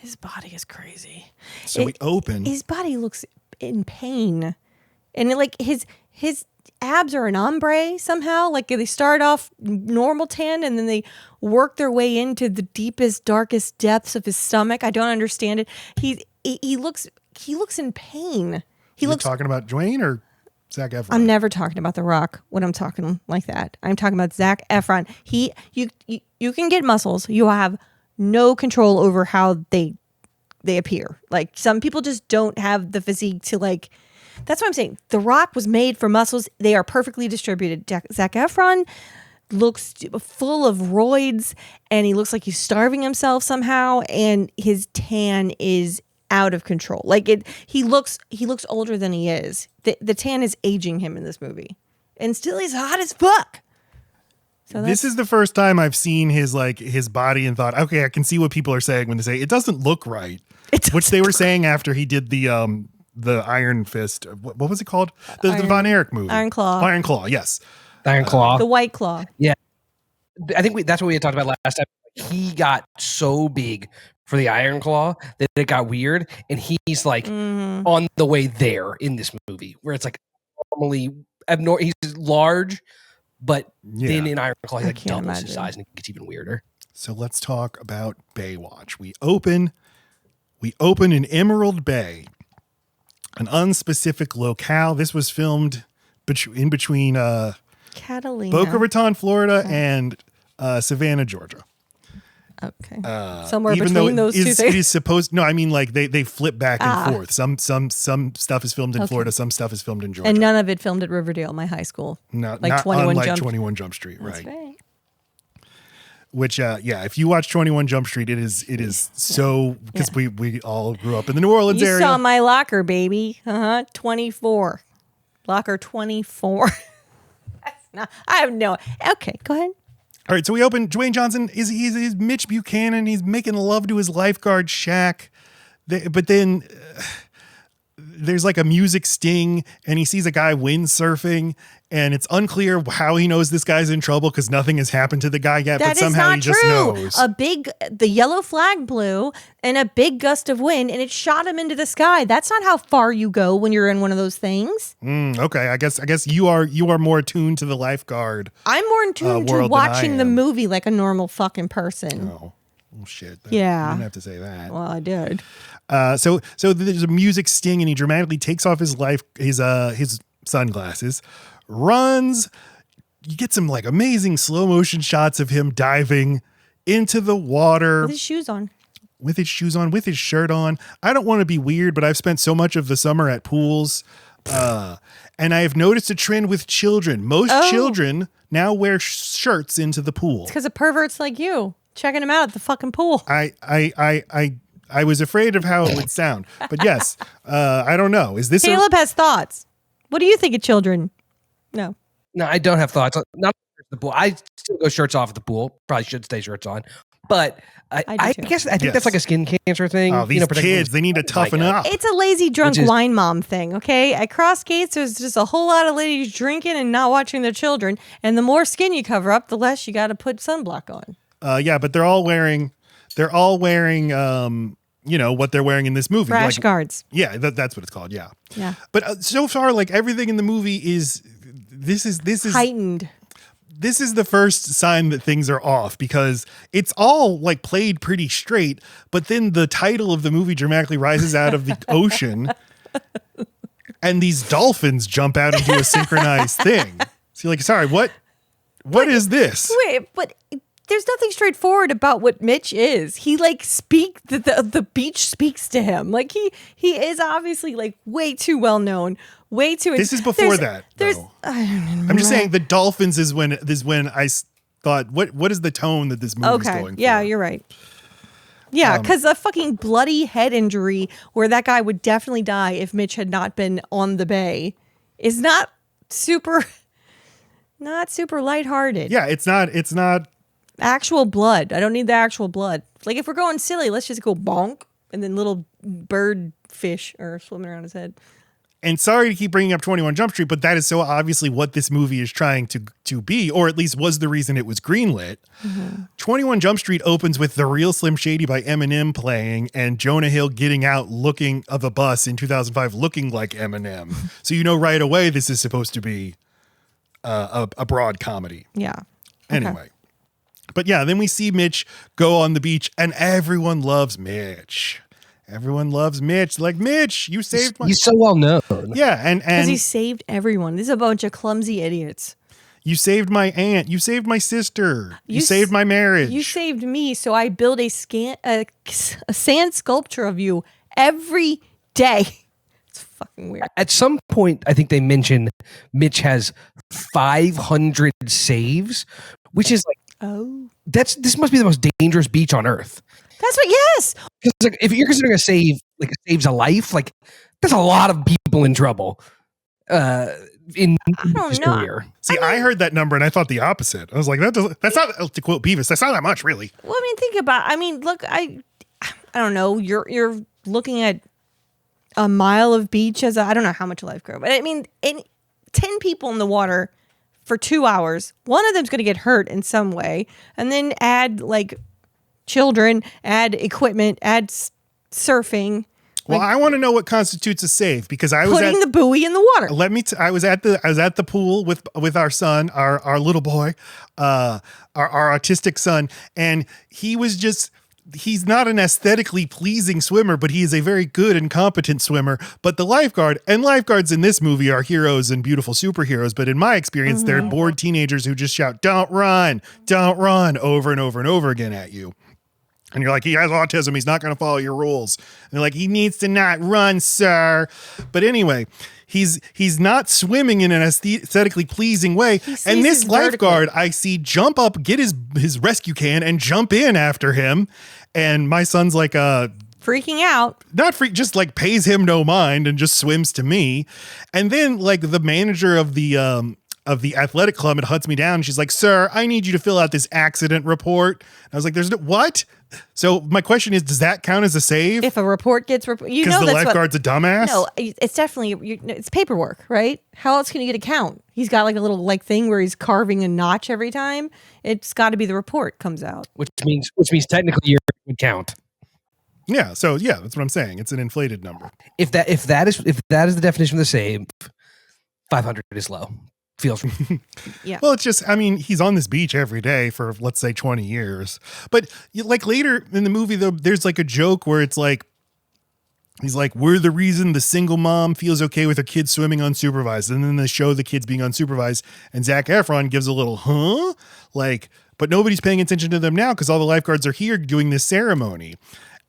His body is crazy. So we open. His body looks in pain. And his abs are an ombre somehow. Like they start off normal tan and then they work their way into the deepest, darkest depths of his stomach. I don't understand it. He looks in pain. You're talking about Dwayne or Zac Efron? I'm never talking about The Rock when I'm talking like that. I'm talking about Zac Efron. You can get muscles. You have no control over how they appear. Like some people just don't have the physique to like. That's what I'm saying. The Rock was made for muscles. They are perfectly distributed. Zac Efron looks full of roids, and he looks like he's starving himself somehow, and his tan is out of control. Like he looks older than he is. The tan is aging him in this movie, and still he's hot as fuck. So this is the first time I've seen his body and thought, okay, I can see what people are saying when they say it doesn't look right. Which they were saying after he did the Iron Fist. What was it called? The Von Erich movie. Iron Claw. Iron Claw. Yes. Iron Claw. The White Claw. Yeah. I think that's what we had talked about last time. He got so big for the Iron Claw that it got weird, and he's like on the way there in this movie, where it's like normally he's large, but then in Iron Claw he's like doubles his size, and it gets even weirder. So let's talk about Baywatch. We open in Emerald Bay, an unspecific locale. This was filmed in between Catalina, Boca Raton, Florida, and Savannah, Georgia. Okay. Somewhere between those two things. It is supposed. No, I mean like they flip back and forth. Some stuff is filmed in Florida. Some stuff is filmed in Georgia. And none of it filmed at Riverdale, my high school. Not 21 Jump Street, That's right. Which, if you watch 21 Jump Street, it is so, because we all grew up in the New Orleans area. You saw my locker, baby. 24. Locker 24. I have no. Okay, go ahead. All right, so we open. Dwayne Johnson he's Mitch Buchanan. He's making love to his lifeguard shack. But then there's like a music sting, and he sees a guy windsurfing, and it's unclear how he knows this guy's in trouble because nothing has happened to the guy yet. But somehow he just knows. The yellow flag blew, and a big gust of wind, and it shot him into the sky. That's not how far you go when you're in one of those things. Okay, I guess you are more attuned to the lifeguard. I'm more attuned to watching the movie like a normal fucking person. Oh, well, shit. You didn't have to say that. Well, I did. So there's a music sting, and he dramatically takes off his sunglasses, runs. You get some like amazing slow motion shots of him diving into the water with his shoes on, with his shirt on. I don't want to be weird, but I've spent so much of the summer at pools, and I have noticed a trend with children. Most children now wear shirts into the pool. It's because of perverts like you checking them out at the fucking pool. I was afraid of how it would sound, but yes, I don't know. Is this Caleb has thoughts? What do you think of children? No, I don't have thoughts. Not the pool. I still go shirts off at the pool. Probably should stay shirts on, but I think that's like a skin cancer thing. Oh, these kids, they need to toughen up. It's a lazy drunk wine mom thing. Okay, at cross gates, there's just a whole lot of ladies drinking and not watching their children, and the more skin you cover up, the less you got to put sunblock on. But they're all wearing what they're wearing in this movie. Rash guards. Yeah, that's what it's called. Yeah. Yeah. But so far, like everything in the movie is heightened. This is the first sign that things are off because it's all like played pretty straight, but then the title of the movie dramatically rises out of the ocean and these dolphins jump out into a synchronized thing. So you're like, sorry, what is this? Wait, but there's nothing straightforward about what Mitch is. He like the beach speaks to him. Like he is obviously like way too well known, way too. This is before that. I'm just saying the dolphins is when I thought what is the tone that this movie is going for? Yeah, you're right. Yeah, because a fucking bloody head injury where that guy would definitely die if Mitch had not been on the bay is not super lighthearted. Yeah, it's not. Actual blood. I don't need the actual blood. Like if we're going silly, let's just go bonk and then little bird fish are swimming around his head. And sorry to keep bringing up 21 Jump Street, but that is so obviously what this movie is trying to be, or at least was the reason it was greenlit. 21 Jump Street opens with The Real Slim Shady by Eminem playing and Jonah Hill getting out looking of a bus in 2005 looking like Eminem. So you know right away this is supposed to be a broad comedy. Yeah. Anyway. But yeah, then we see Mitch go on the beach and everyone loves Mitch. Everyone loves Mitch. Like, Mitch, you saved my... He's so well known. Yeah, and Because he saved everyone. This is a bunch of clumsy idiots. You saved my aunt. You saved my sister. You saved my marriage. You saved me, so I build a sand sculpture of you every day. It's fucking weird. At some point, I think they mentioned Mitch has 500 saves, which is like, this must be the most dangerous beach on earth. That's what, yes. Because like, if you're considering a save, like it saves a life, like there's a lot of people in trouble. In his career. See, I heard that number and I thought the opposite. I was like, that's not, to quote Beavis, that's not that much, really. Well, I mean, think about, look, I don't know, you're looking at a mile of beach as I don't know how much a lifeguard, but I mean, 10 people in the water for 2 hours, one of them's going to get hurt in some way, and then add like children, add equipment, add surfing. Well, I want to know what constitutes a save because I was putting the buoy in the water. I was at the pool with our son, our little boy, our autistic son, and he's not an aesthetically pleasing swimmer, but he is a very good and competent swimmer. But the lifeguards in this movie are heroes and beautiful superheroes. But in my experience, they're bored teenagers who just shout, don't run, over and over and over again at you. And you're like, he has autism. He's not going to follow your rules. And they're like, he needs to not run, sir. But anyway, he's not swimming in an aesthetically pleasing way. And this lifeguard I see jump up, get his rescue can and jump in after him. And my son's like, freaking out. Just like pays him no mind and just swims to me. And then like the manager of the athletic club, it hunts me down. And she's like, sir, I need you to fill out this accident report. And I was like, what? So my question is, does that count as a save? If a report gets reported, because the lifeguard's a dumbass? No, it's definitely, it's paperwork, right? How else can you get a count? He's got like a little like thing where he's carving a notch every time. It's got to be the report comes out. Which means technically your would count. Yeah. So yeah, that's what I'm saying. It's an inflated number. If that is the definition of the save, 500 is low. Feels yeah. Well, it's just, he's on this beach every day for let's say 20 years. But like later in the movie though, there's like a joke where it's like, he's like, we're the reason the single mom feels okay with her kids swimming unsupervised. And then they show the kids being unsupervised and Zac Efron gives a little, like, but nobody's paying attention to them now because all the lifeguards are here doing this ceremony.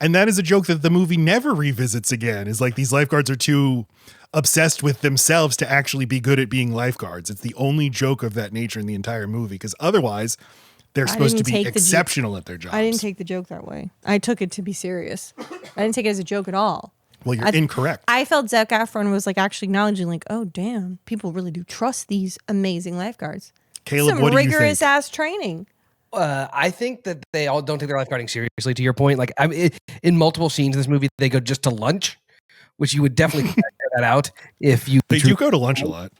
And that is a joke that the movie never revisits again, is like these lifeguards are too obsessed with themselves to actually be good at being lifeguards. It's the only joke of that nature in the entire movie because otherwise they're supposed to be exceptional at their jobs. I didn't take the joke that way. I took it to be serious. I didn't take it as a joke at all. Well, you're incorrect. I felt Zac Efron was like actually acknowledging like, oh, damn, people really do trust these amazing lifeguards. Caleb, what do you think? Rigorous ass training. I think that they all don't take their lifeguarding seriously. To your point, like in multiple scenes in this movie, they go just to lunch, which you would definitely figure that out if you. They do go to lunch a lot.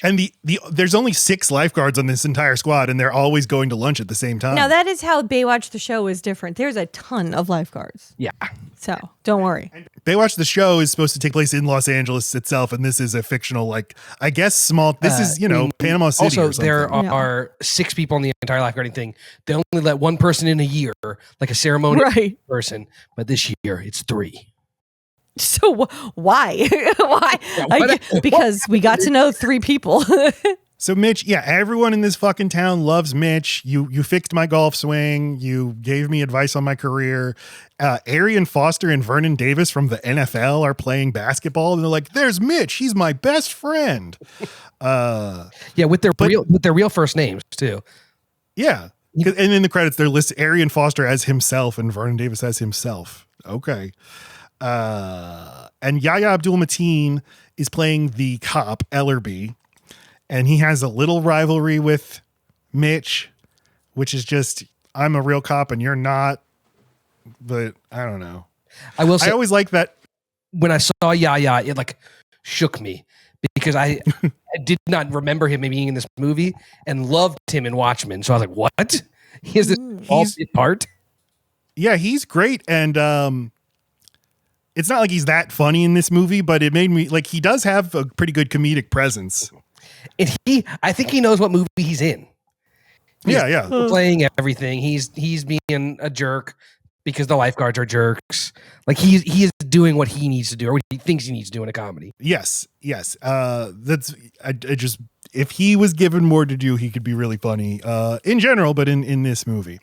And there's only 6 lifeguards on this entire squad, and they're always going to lunch at the same time. Now that is how Baywatch the show is different. There's a ton of lifeguards. Yeah. So don't worry. Baywatch the show is supposed to take place in Los Angeles itself, and this is a fictional, like, I guess small. This is Panama City. Also, or something. There are 6 people on the entire lifeguarding thing. They only let 1 person in a year, like a ceremony person. But this year it's 3. So why? Why? Because we got to know 3 people. So Mitch, yeah, everyone in this fucking town loves Mitch. You fixed my golf swing. You gave me advice on my career. Arian Foster and Vernon Davis from the NFL are playing basketball, and they're like, "There's Mitch. He's my best friend." With their real first names too. Yeah, and in the credits, they're listed Arian Foster as himself and Vernon Davis as himself. Okay. And Yahya Abdul-Mateen is playing the cop Ellerby, and he has a little rivalry with Mitch, which is just, I'm a real cop and you're not, but I don't know. I will say, I always like that. When I saw Yahya, it like shook me because I did not remember him being in this movie and loved him in Watchmen. So I was like, what? He has this part? Yeah, he's great. And it's not like he's that funny in this movie, but it made me like he does have a pretty good comedic presence. And I think he knows what movie he's in. Yeah. Playing everything. He's being a jerk because the lifeguards are jerks. Like he is doing what he needs to do or what he thinks he needs to do in a comedy. Yes. That's I just if he was given more to do, he could be really funny in general, but in this movie.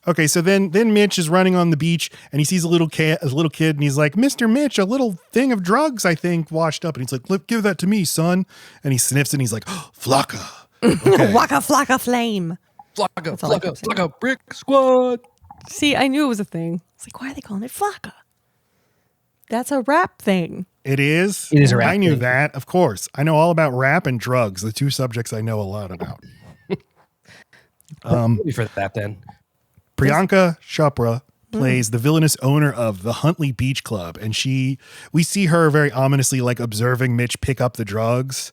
Okay, so then Mitch is running on the beach and he sees a little kid and he's like, "Mr. Mitch, a little thing of drugs, I think, washed up." And he's like, "Look, give that to me, son." And he sniffs it and he's like, "Oh, Flocka." Okay. Waka flocka flame. Flocka, brick squad. See, I knew it was a thing. It's like, why are they calling it flocka? That's a rap thing. It is? It is a rap I knew thing. that, of course. I know all about rap and drugs, the two subjects I know a lot about. For that then. Priyanka Chopra plays the villainous owner of the Huntley Beach Club, and we see her very ominously like observing Mitch pick up the drugs.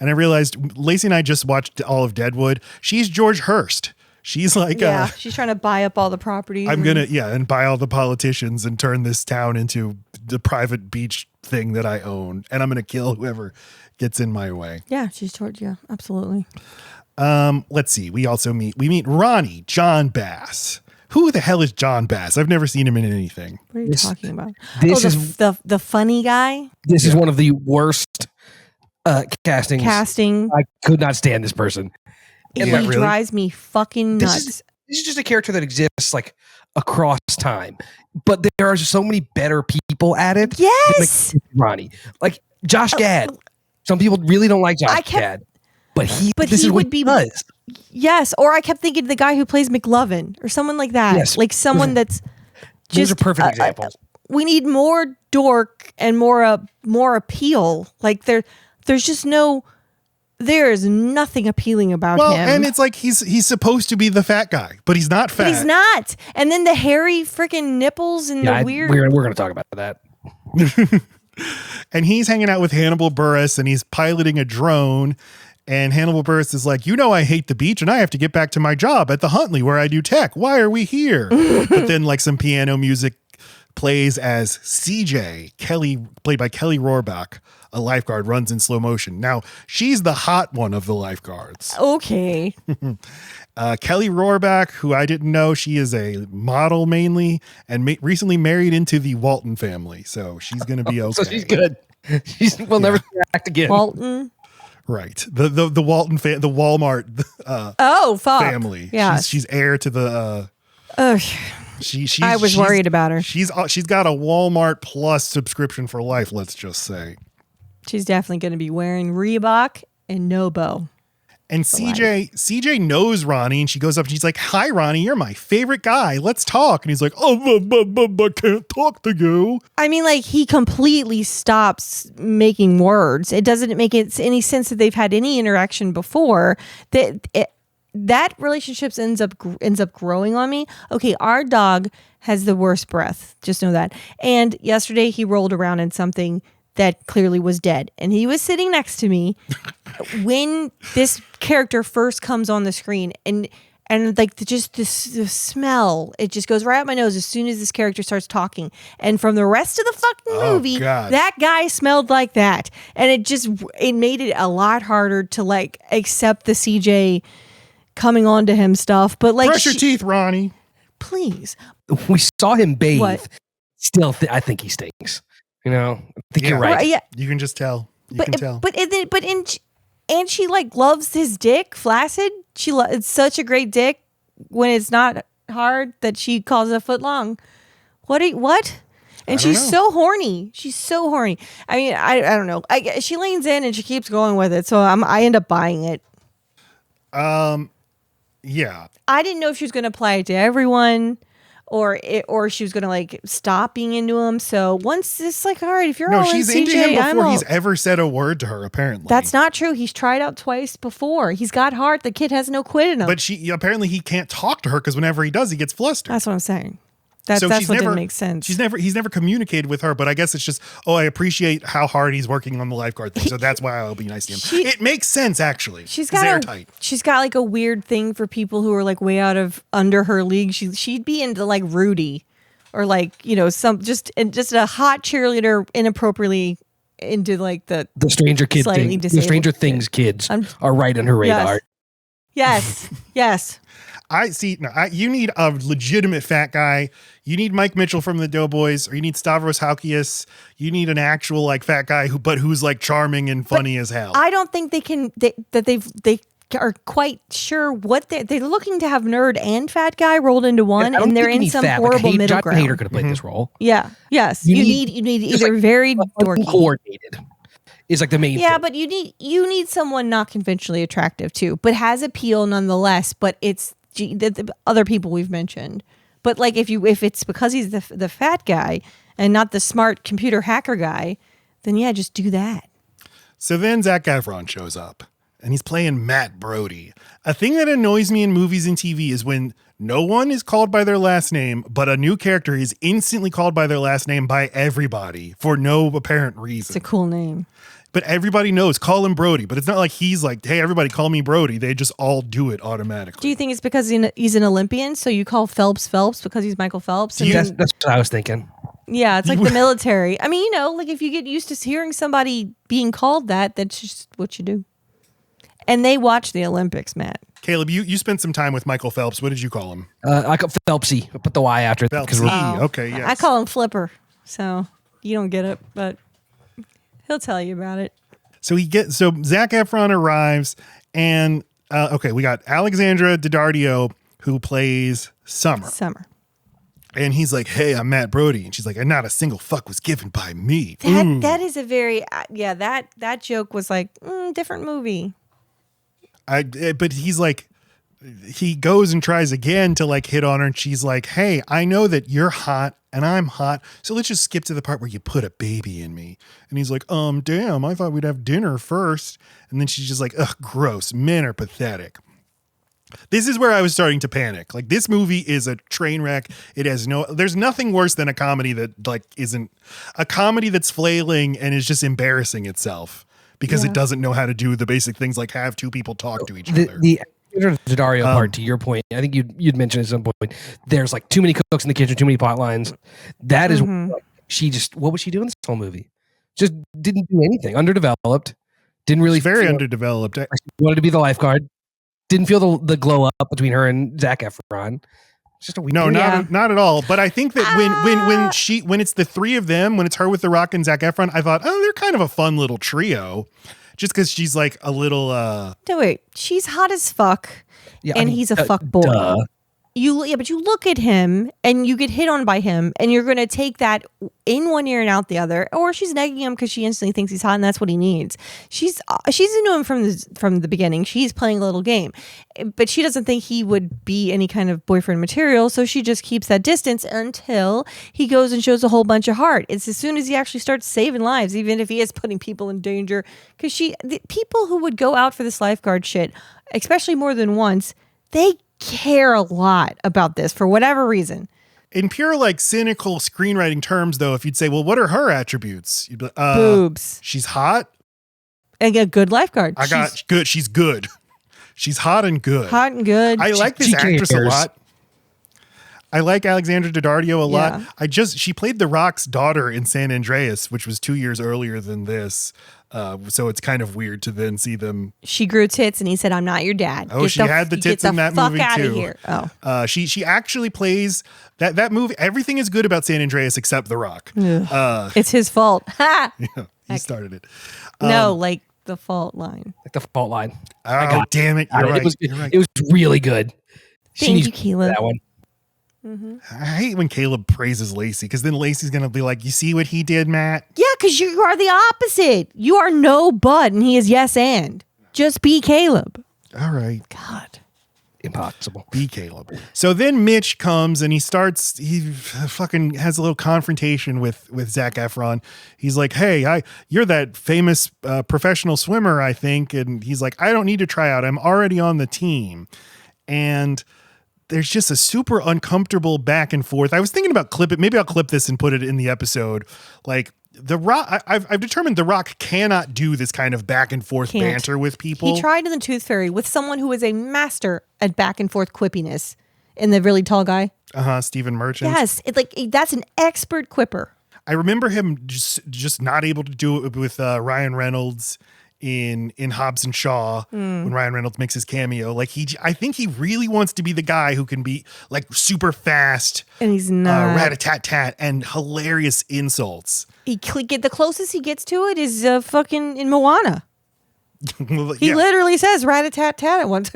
And I realized Lacey and I just watched all of Deadwood. She's George Hurst. She's like, she's trying to buy up all the properties. and buy all the politicians and turn this town into the private beach thing that I own. And I'm gonna kill whoever gets in my way. Yeah, she's towards you. Absolutely. Let's see. We meet Ronnie Jon Bass. Who the hell is Jon Bass? I've never seen him in anything. What are you talking about? This is the funny guy. This is one of the worst castings. Casting. I could not stand this person. He And really? drives me fucking nuts. This is just a character that exists like across time, but there are so many better people at it. Yes, than, like, Ronnie, like Josh Gad. Some people really don't like Josh Gad, but this is what he does. Yes, or I kept thinking the guy who plays McLovin or someone like that. Yes. Like someone that's Those just are perfect examples. We need more dork and more appeal. Like there's just there is nothing appeling about him. And it's like he's supposed to be the fat guy, but he's not fat. But he's not. And then the hairy freaking nipples and the weird. We're going to talk about that. And he's hanging out with Hannibal Buress and he's piloting a drone. And Hannibal Buress is like, I hate the beach and I have to get back to my job at the Huntley where I do tech. Why are we here? But then like some piano music plays as CJ, played by Kelly Rohrbach, a lifeguard, runs in slow motion. Now, she's the hot one of the lifeguards. Okay. Kelly Rohrbach, who I didn't know, she is a model mainly and recently married into the Walton family. So she's going to be okay. So she's good. We'll never act again. Walton. Right. The Walton the Walmart family. Yeah. She's heir to the she's I was worried about her. She's got a Walmart Plus subscription for life, let's just say. She's definitely going to be wearing Reebok and no bow. And CJ knows Ronnie and she goes up and she's like, "Hi Ronnie, you're my favorite guy. Let's talk." And he's like, I can't talk to you. I mean, like he completely stops making words. It doesn't make any sense that they've had any interaction before. That relationship ends up growing on me. Okay, our dog has the worst breath. Just know that. And yesterday he rolled around in something that clearly was dead. And he was sitting next to me when this character first comes on the screen. And like the smell, it just goes right up my nose as soon as this character starts talking. And from the rest of the fucking movie, that guy smelled like that. And it made it a lot harder to like accept the CJ coming on to him stuff. But like, brush your teeth, Ronnie. Please. We saw him bathe. What? Still, I think he stinks. I think you're right. Yeah. You can just tell. And she like loves his dick, flaccid. It's such a great dick when it's not hard that she calls it a foot long. What? And she's so horny. She's so horny. I mean, I don't know. She leans in and she keeps going with it. So I end up buying it. Yeah. I didn't know if she was going to apply it to everyone or she was going to like stop being into him. So once it's like, all right, if you're she's into him before he's ever said a word to her, apparently. That's not true. He's tried out twice before. He's got heart. The kid has no quit in him. But apparently he can't talk to her because whenever he does, he gets flustered. That's what I'm saying. That's she's what never, didn't make sense. He's never communicated with her, but I guess it's just, I appreciate how hard he's working on the lifeguard thing. So that's why I'll be nice to him. It makes sense, actually. She's got like a weird thing for people who are like way out of under her league. She'd be into like Rudy or like, some just a hot cheerleader inappropriately into like the Stranger Kid thing. The Stranger Things kids are right on her radar. Yes. Yes. I see. No, you need a legitimate fat guy. You need Mike Mitchell from the Doughboys, or you need Stavros Halkias. You need an actual like fat guy who's like charming and funny as hell. I don't think they are quite sure what they're looking to have nerd and fat guy rolled into one, and they're in some horrible middle ground. Jon Hader could have played this role. Yeah. Yes. You need either like very dorky, coordinated. Is like the main thing. But you need someone not conventionally attractive too, but has appeal nonetheless. But it's the other people we've mentioned. But like if it's because he's the fat guy and not the smart computer hacker guy, then yeah, just do that. So then Zac Efron shows up and he's playing Matt Brody. A thing that annoys me in movies and TV is when no one is called by their last name, but a new character is instantly called by their last name by everybody for no apparent reason. It's a cool name. But everybody knows, call him Brody. But it's not like he's like, hey, everybody call me Brody. They just all do it automatically. Do you think it's because he's an Olympian, so you call Phelps because he's Michael Phelps? That's what I was thinking. Yeah, it's like the military. I mean, like if you get used to hearing somebody being called that, that's just what you do. And they watch the Olympics, Matt. Caleb, you spent some time with Michael Phelps. What did you call him? I call Phelpsy. I put the Y after it. Phelpsy. Okay, yes. I call him Flipper, so you don't get it, but he'll tell you about it. So Zac Efron arrives, and we got Alexandra Daddario who plays Summer. And he's like, hey, I'm Matt Brody. And she's like, and not a single fuck was given by me. That is a very, that joke was like, different movie. But he's like, he goes and tries again to like hit on her. And she's like, hey, I know that you're hot and I'm hot. So let's just skip to the part where you put a baby in me. And he's like, damn, I thought we'd have dinner first. And then she's just like, ugh, gross. Men are pathetic. This is where I was starting to panic. Like, this movie is a train wreck. There's nothing worse than a comedy that like isn't a comedy that's flailing and is just embarrassing itself because it doesn't know how to do the basic things like have two people talk to each other. The Daddario part, to your point, I think you'd mentioned at some point, there's like too many cooks in the kitchen, too many pot lines. That is what was she doing this whole movie? Just didn't do anything. Underdeveloped. Didn't really. She's very underdeveloped. She wanted to be the lifeguard. Didn't feel the glow up between her and Zac Efron. It's just a weird. No, not at all. But I think that when it's the three of them, when it's her with The Rock and Zac Efron, I thought, they're kind of a fun little trio. Just because she's like a little. No, wait, she's hot as fuck, and he's a fuck boy. Duh. But you look at him and you get hit on by him, and you're gonna take that in one ear and out the other, or she's negging him because she instantly thinks he's hot and that's what he needs. She's into him from the beginning. She's playing a little game, but she doesn't think he would be any kind of boyfriend material, so she just keeps that distance until he goes and shows a whole bunch of heart. It's as soon as he actually starts saving lives, even if he is putting people in danger, because the people who would go out for this lifeguard shit, especially more than once, they care a lot about this for whatever reason. In pure like cynical screenwriting terms, though, if you'd say, well, what are her attributes? You'd be, boobs. She's hot. And a good lifeguard. Good. She's good. She's hot and good. Hot and good. I like this actress a lot. I like Alexandra Daddario a lot. She played The Rock's daughter in San Andreas, which was 2 years earlier than this. So it's kind of weird to then see them. She grew tits and he said, I'm not your dad. Oh, she had the tits in that movie out too. Of here. Oh. She actually plays that movie. Everything is good about San Andreas except The Rock. It's his fault. Yeah, he started it. No, like the fault line. Like the fault line. Oh, damn it. You're right. It was really good. Thank you, Caleb. That one. Mm-hmm. I hate when Caleb praises Lacey because then Lacey's going to be like, you see what he did, Matt? Yeah, because you are the opposite. You are no Bud and he is yes and. Just be Caleb. All right. God. Impossible. Be Caleb. So then Mitch comes and he fucking has a little confrontation with Zac Efron. He's like, hey, you're that famous professional swimmer, I think. And he's like, I don't need to try out. I'm already on the team. And there's just a super uncomfortable back and forth. I was thinking about maybe I'll clip this and put it in the episode. Like The Rock, I've determined The Rock cannot do this kind of back and forth banter with people. He tried in The Tooth Fairy with someone who is a master at back and forth quippiness, in the really tall guy. Stephen Merchant. Yes, that's an expert quipper. I remember him just not able to do it with Ryan Reynolds in Hobbs and Shaw when Ryan Reynolds makes his cameo. Like I think he really wants to be the guy who can be like super fast, and he's not. Rat-a-tat-tat and hilarious insults. The closest he gets to it is fucking in Moana. Well, he literally says rat-a-tat-tat at once.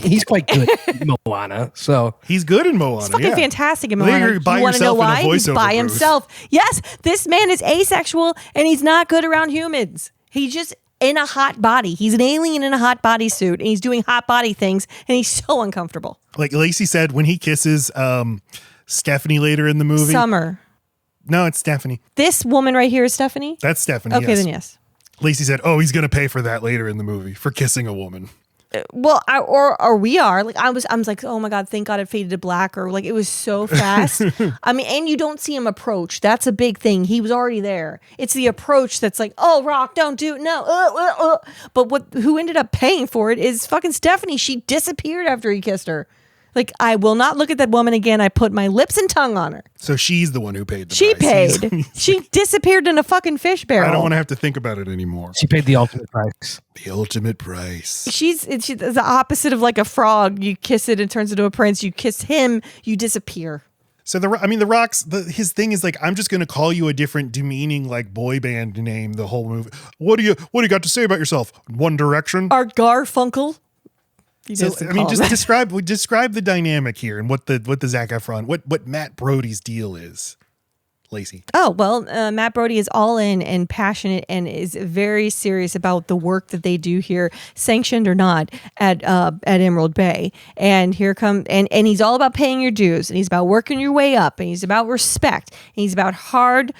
He's quite good in Moana. So he's good in Moana. He's fucking fantastic in Moana. You want to know why? He's by himself. Yes, this man is asexual and he's not good around humans. He's just in a hot body. He's an alien in a hot body suit and he's doing hot body things and he's so uncomfortable. Like Lacey said, when he kisses Stephanie later in the movie. Summer. No, it's Stephanie. This woman right here is Stephanie? That's Stephanie. Okay, then yes. Lacey said, "Oh, he's going to pay for that later in the movie for kissing a woman." Well, or we are. Like I was like, oh my God, thank God it faded to black, or like it was so fast. I mean, and you don't see him approach. That's a big thing. He was already there. It's the approach that's like, oh, Rock, don't do it. No. But who ended up paying for it is fucking Stephanie. She disappeared after he kissed her. Like, I will not look at that woman again. I put my lips and tongue on her. So she's the one who paid the She price. paid. She disappeared in a fucking fish barrel. I don't want to have to think about it anymore. She paid the ultimate price. The ultimate price. She's the opposite of like a frog. You kiss it, it turns into a prince. You kiss him, you disappear. So The Rock's his thing is like, I'm just going to call you a different demeaning like boy band name the whole movie. What do you got to say about yourself? One Direction? Art Garfunkel? So I mean, just describe the dynamic here and what the Zac Efron, what Matt Brody's deal is, Lacey. Oh well, Matt Brody is all in and passionate and is very serious about the work that they do here, sanctioned or not, at Emerald Bay. And here and he's all about paying your dues, and he's about working your way up, and he's about respect, and he's about hard.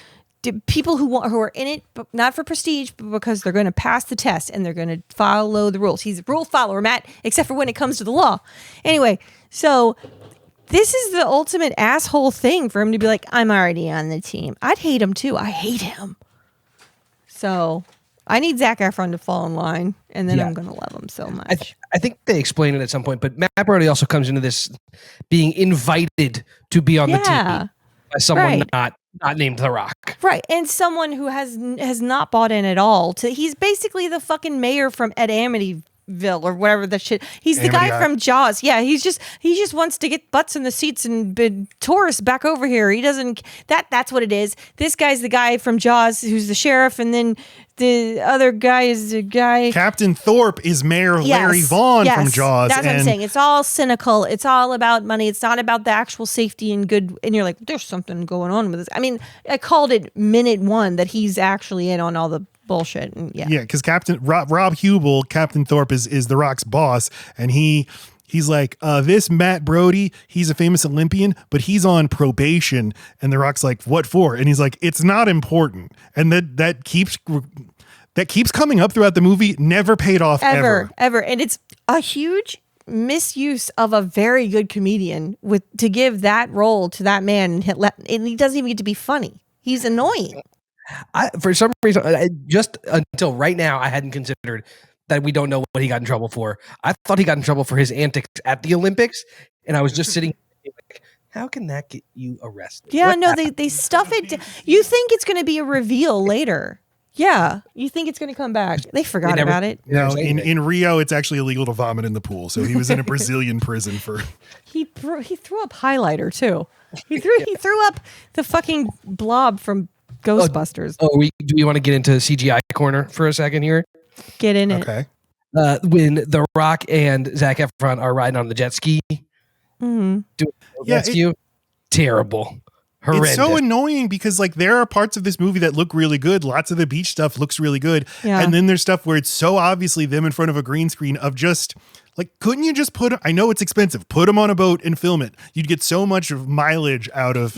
People who are in it, but not for prestige, but because they're going to pass the test and they're going to follow the rules. He's a rule follower, Matt, except for when it comes to the law. Anyway, so this is the ultimate asshole thing for him to be like, I'm already on the team. I'd hate him too. I hate him. So I need Zac Efron to fall in line, and then I'm going to love him so much. I think they explain it at some point, but Matt Brody also comes into this being invited to be on the team by someone not named The Rock. Right. And someone who has not bought in at all. He's basically the fucking mayor from Ed Amityville or whatever the shit. He's the guy from Jaws. Yeah, he just wants to get butts in the seats and tourists back over here. He doesn't that's what it is. This guy's the guy from Jaws who's the sheriff, and then the other guy is the guy. Captain Thorpe is Mayor Larry Vaughn from Jaws. That's what I'm saying. It's all cynical. It's all about money. It's not about the actual safety and good. And you're like, there's something going on with this. I mean, I called it minute one that he's actually in on all the bullshit. And because Captain Rob Hubel, Captain Thorpe is The Rock's boss, and he's like, this Matt Brody, he's a famous Olympian, but he's on probation. And The Rock's like, what for? And he's like, it's not important. And that keeps coming up throughout the movie. Never paid off ever. And it's a huge misuse of a very good comedian to give that role to that man, and he doesn't even get to be funny. He's annoying. For some reason, just until right now, I hadn't considered that we don't know what he got in trouble for. I thought he got in trouble for his antics at the Olympics, and I was just sitting like, how can that get you arrested? Yeah, they stuff it. You think it's going to be a reveal later. Yeah, you think it's going to come back. They forgot about it. No, in Rio, it's actually illegal to vomit in the pool, so he was in a Brazilian prison for... He threw up highlighter, too. He threw up the fucking blob from Ghostbusters. Do we want to get into CGI corner for a second here? Get in it. Okay. When The Rock and Zac Efron are riding on the jet ski, doing rescue, terrible, horrendous. It's so annoying because like there are parts of this movie that look really good. Lots of the beach stuff looks really good, and then there's stuff where it's so obviously them in front of a green screen of just. Like, couldn't you just I know it's expensive. Put them on a boat and film it. You'd get so much mileage out of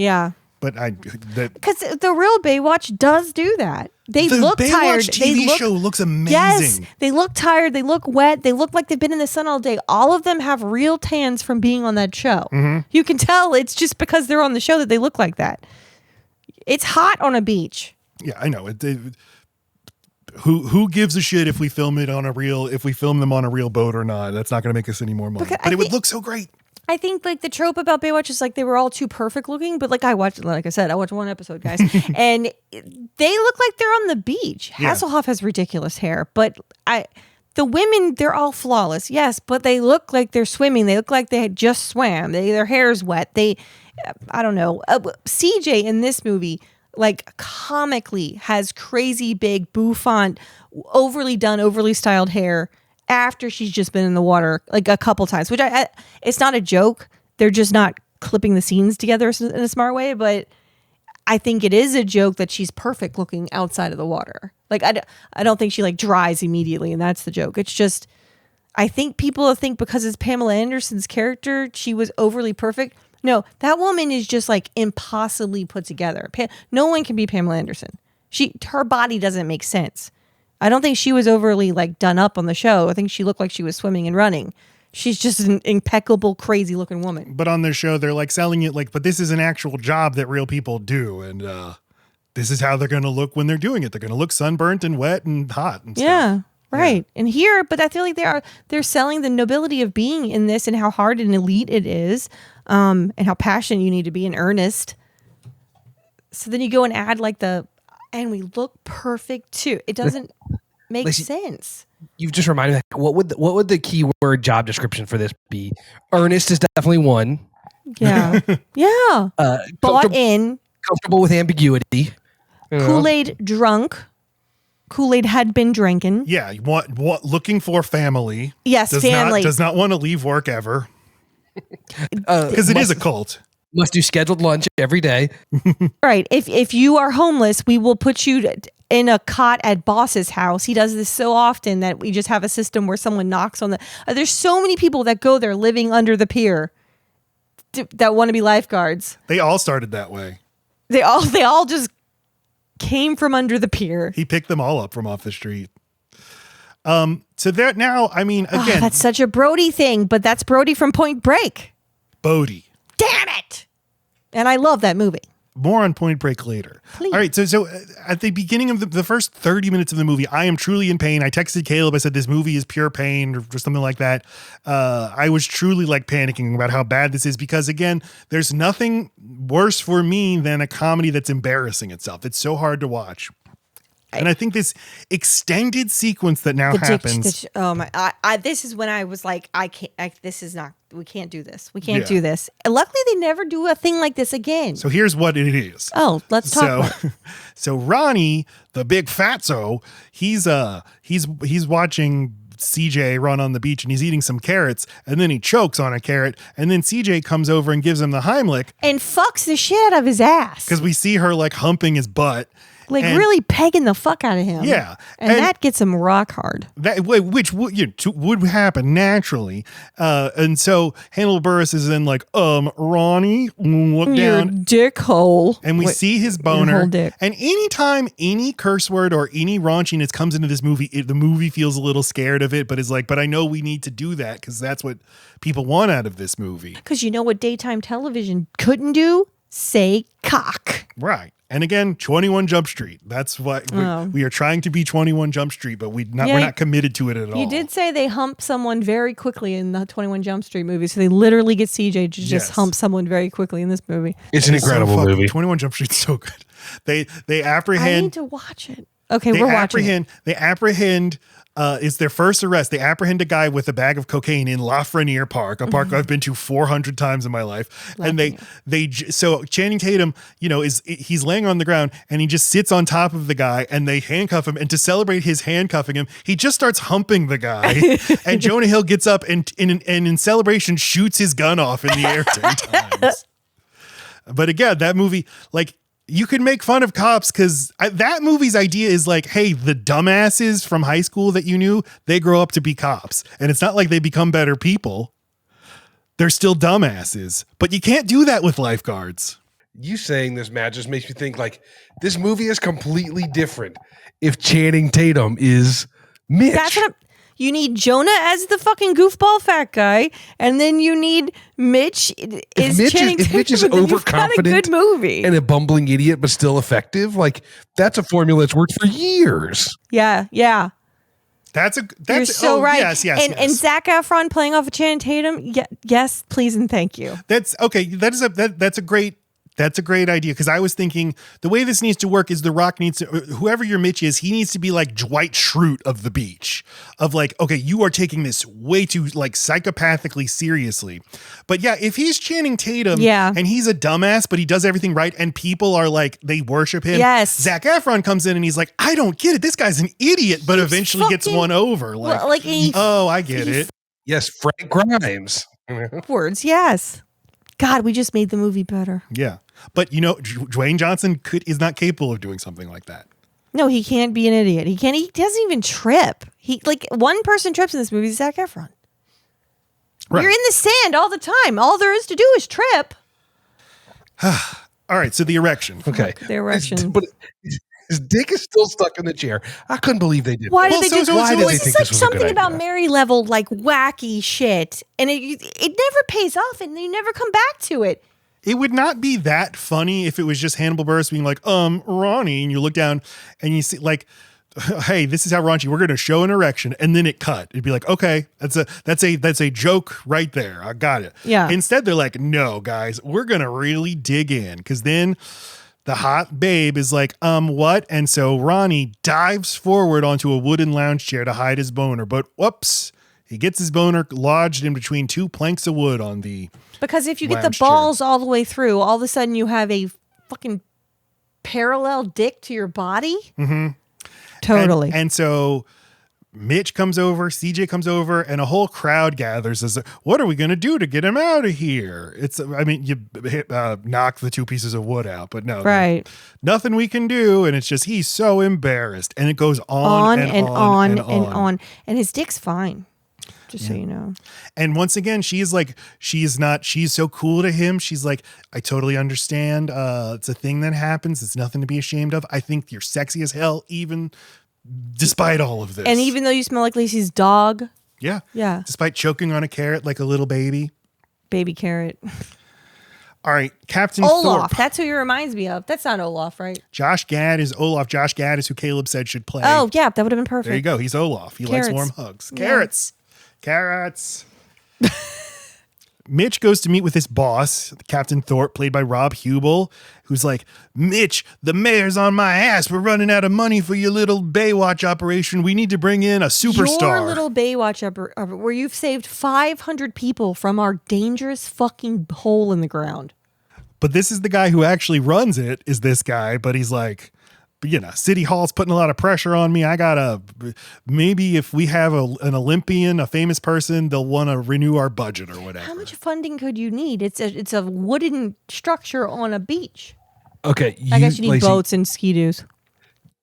But because the real Baywatch does do that. They look Baywatch tired. TV show looks amazing. Yes, they look tired. They look wet. They look like they've been in the sun all day. All of them have real tans from being on that show. Mm-hmm. You can tell it's just because they're on the show that they look like that. It's hot on a beach. Yeah, I know. Who gives a shit if we film them on a real boat or not? That's not going to make us any more money. But it would look so great. I think like the trope about Baywatch is like they were all too perfect looking, but like I watched one episode, guys, and they look like they're on the beach. Yeah. Hasselhoff has ridiculous hair, but the women, they're all flawless, yes, but they look like they're swimming. They look like they had just swam. Their hair's wet. I don't know. CJ in this movie, like comically, has crazy big bouffant, overly done, overly styled hair after she's just been in the water like a couple times, which it's not a joke. They're just not clipping the scenes together in a smart way, but I think it is a joke that she's perfect looking outside of the water. Like I don't think she like dries immediately, and that's the joke. It's just I think people think because it's Pamela Anderson's character, she was overly perfect. No, that woman is just like impossibly put together. No one can be Pamela Anderson. Her body doesn't make sense. I don't think she was overly like done up on the show. I think she looked like she was swimming and running. She's just an impeccable, crazy looking woman. But on their show, they're like selling it like, but this is an actual job that real people do. And this is how they're going to look when they're doing it. They're going to look sunburnt and wet and hot and stuff. Yeah, right. Yeah. And here, but I feel like they're selling the nobility of being in this and how hard and elite it is, and how passionate you need to be in earnest. So then you go and add like and we look perfect too. It doesn't make sense. You've just reminded me. What would the keyword job description for this be? Earnest is definitely one. Yeah, yeah. Bought in. Comfortable with ambiguity. Kool-Aid drunk. Kool-Aid had been drinking. Yeah, what looking for family. Yes, family. Does not want to leave work ever. Because it is a cult. Must do scheduled lunch every day. Right. If you are homeless, we will put you in a cot at boss's house. He does this so often that we just have a system where someone knocks on the. There's so many people that go there living under the pier that want to be lifeguards. They all started that way. They all just came from under the pier. He picked them all up from off the street. So there now, I mean, again, that's such a Brody thing, but that's Brody from Point Break. Bodie. Damn it! And I love that movie. More on Point Break later. Please. All right. So at the beginning of the first 30 minutes of the movie, I am truly in pain. I texted Caleb. I said, this movie is pure pain or something like that. I was truly like panicking about how bad this is because, again, there's nothing worse for me than a comedy that's embarrassing itself. It's so hard to watch. And I think this extended sequence that now happens. This is when I was like, we can't do this. We can't do this. And luckily, they never do a thing like this again. So here's what it is. Oh, let's talk about it. So Ronnie, the big fatso, he's watching CJ run on the beach and he's eating some carrots and then he chokes on a carrot and then CJ comes over and gives him the Heimlich. And fucks the shit out of his ass. Because we see her like humping his butt. Like really pegging the fuck out of him. Yeah. And that gets him rock hard. Which would happen naturally. And so Hannibal Buress is in like, Ronnie, look your down. Dick hole. And we see his boner. Whole dick. And anytime any curse word or any raunchiness comes into this movie, the movie feels a little scared of it, but is like, but I know we need to do that because that's what people want out of this movie. Because you know what daytime television couldn't do? Say cock. Right. And again, 21 Jump Street. That's what we are trying to be 21 Jump Street, but we're not committed to it at all. You did say they hump someone very quickly in the 21 Jump Street movie, so they literally get CJ to just hump someone very quickly in this movie. It's an incredible movie. 21 Jump Street's so good. They apprehend. I need to watch it. Okay, we're watching it. They apprehend. It's their first arrest. They apprehend a guy with a bag of cocaine in Lafreniere Park, a park I've been to 400 times in my life. And so Channing Tatum, he's laying on the ground and he just sits on top of the guy and they handcuff him. And to celebrate his handcuffing him, he just starts humping the guy. And Jonah Hill gets up and in celebration shoots his gun off in the air 10 times. But again, that movie, like, you can make fun of cops because that movie's idea is like, hey, the dumbasses from high school that you knew, they grow up to be cops. And it's not like they become better people. They're still dumbasses. But you can't do that with lifeguards. You saying this, Matt, just makes me think like this movie is completely different if Channing Tatum is Mitch. That's what you need Jonah as the fucking goofball fat guy, and then you need Mitch If Mitch is overconfident, a good movie and a bumbling idiot, but still effective, like that's a formula that's worked for years. Yeah. You're so right. Yes. And Zac Efron playing off of Channing Tatum. Yes, please and thank you. That's okay. That's a great idea, because I was thinking the way this needs to work is The Rock needs to, whoever your Mitch is, he needs to be like Dwight Schrute of the beach, of like, okay, you are taking this way too like psychopathically seriously. But yeah, if he's Channing Tatum and he's a dumbass, but he does everything right and people are like, they worship him. Yes. Zac Efron comes in and he's like, I don't get it. This guy's an idiot, but eventually gets won over. Like, I get it. Yes, Frank Grimes. Words, yes. God, we just made the movie better. Yeah. But Dwayne Johnson is not capable of doing something like that. No, he can't be an idiot. He doesn't even trip. One person trips in this movie, Zac Efron. Right. You're in the sand all the time. All there is to do is trip. All right, so the erection. Okay. The erection. But his dick is still stuck in the chair. I couldn't believe they did. Why did they do this? It's like something about Mary level, like wacky shit, and it never pays off, and you never come back to it. It would not be that funny if it was just Hannibal Buress being like, Ronnie, and you look down and you see like, hey, this is how raunchy, we're going to show an erection, and then it cut. It'd be like, okay, that's a joke right there. I got it. Yeah. Instead, they're like, no, guys, we're going to really dig in, because then the hot babe is like, what? And so Ronnie dives forward onto a wooden lounge chair to hide his boner, but whoops, he gets his boner lodged in between two planks of wood on the Because if you get the balls all the way through, all of a sudden you have a fucking parallel dick to your body. Mm-hmm. Totally. And so Mitch comes over, CJ comes over, and a whole crowd gathers as, what are we going to do to get him out of here? You knock the two pieces of wood out, but no, right. Nothing we can do. And it's just, he's so embarrassed. And it goes on and on. And his dick's fine. Just so you know. And once again, she's so cool to him. She's like, I totally understand. It's a thing that happens. It's nothing to be ashamed of. I think you're sexy as hell, even despite all of this. And even though you smell like Lacey's dog. Yeah. Yeah. Despite choking on a carrot like a little baby. Baby carrot. All right. Captain Olaf. Thorpe. That's who he reminds me of. That's not Olaf, right? Josh Gad is Olaf. Josh Gad is who Caleb said should play. Oh, yeah. That would have been perfect. There you go. He's Olaf. He likes warm hugs. Carrots. Carrots. Mitch goes to meet with his boss, Captain Thorpe, played by Rob Hubel, who's like, Mitch, the mayor's on my ass. We're running out of money for your little Baywatch operation. We need to bring in a superstar. Your little Baywatch where you've saved 500 people from our dangerous fucking hole in the ground. But this is the guy who actually runs it, is this guy. But he's like, City Hall's putting a lot of pressure on me. Maybe if we have an Olympian, a famous person, they'll want to renew our budget or whatever. How much funding could you need? It's a wooden structure on a beach. Okay. I guess you need Lacey, boats and ski-doos.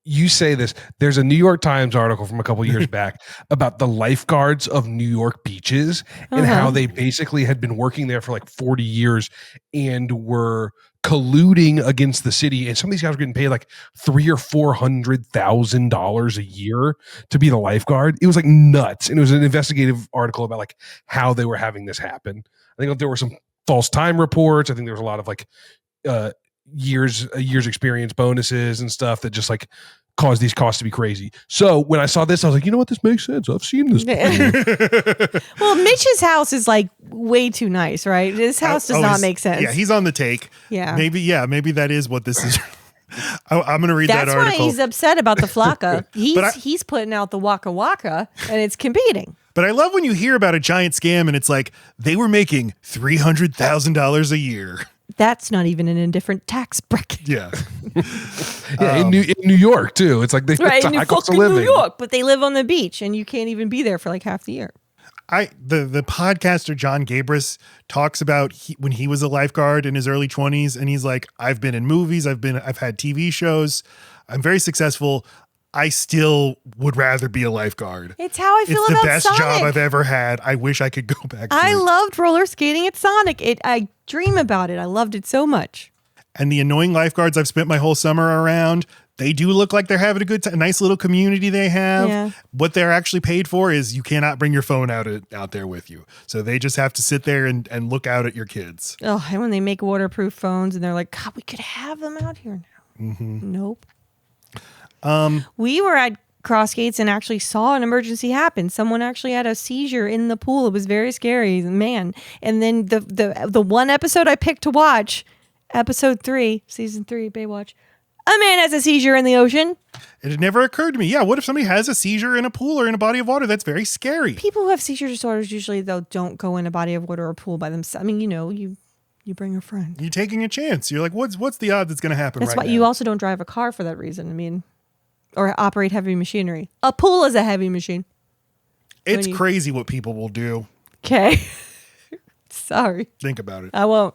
You say this. There's a New York Times article from a couple years back about the lifeguards of New York beaches and how they basically had been working there for like 40 years and were colluding against the city, and some of these guys were getting paid like $300,000 or $400,000 a year to be the lifeguard. It was like nuts, and it was an investigative article about like how they were having this happen. I think there were some false time reports. I think there was a lot of like years experience bonuses and stuff that just like caused these costs to be crazy. So when I saw this, I was like, you know what, this makes sense. I've seen this before. Well, Mitch's house is like way too nice, right? This house does not make sense. Yeah, he's on the take. Yeah. Maybe that is what this is. I'm going to read that article. That's why he's upset about the flocka. He's putting out the waka waka, and it's competing. But I love when you hear about a giant scam and it's like, they were making $300,000 a year. That's not even in a different tax bracket. Yeah. In New York too. It's like right in fucking New York, but they live on the beach and you can't even be there for like half the year. The podcaster John Gabris talks about when he was a lifeguard in his early 20s, and he's like, I've been in movies, I've had TV shows, I'm very successful. I still would rather be a lifeguard. It's how I feel about Sonic. It's the best job I've ever had. I wish I could go back to it. I loved roller skating at Sonic. I dream about it. I loved it so much. And the annoying lifeguards I've spent my whole summer around, they do look like they're having a good time. Nice little community they have. Yeah. What they're actually paid for is you cannot bring your phone out there with you. So they just have to sit there and look out at your kids. Oh, and when they make waterproof phones and they're like, God, we could have them out here now. Mm-hmm. Nope. We were at Crossgates and actually saw an emergency happen. Someone actually had a seizure in the pool. It was very scary, man. And then the one episode I picked to watch, episode 3, season 3, Baywatch, a man has a seizure in the ocean. It had never occurred to me. Yeah, what if somebody has a seizure in a pool or in a body of water? That's very scary. People who have seizure disorders usually, though, don't go in a body of water or pool by themselves. I mean, you bring a friend. You're taking a chance. You're like, what's the odds it's going to happen That's right why now? you also don't drive a car for that reason. I mean, or operate heavy machinery. A pool is a heavy machine. It's crazy what people will do. Okay. Sorry. Think about it. I won't.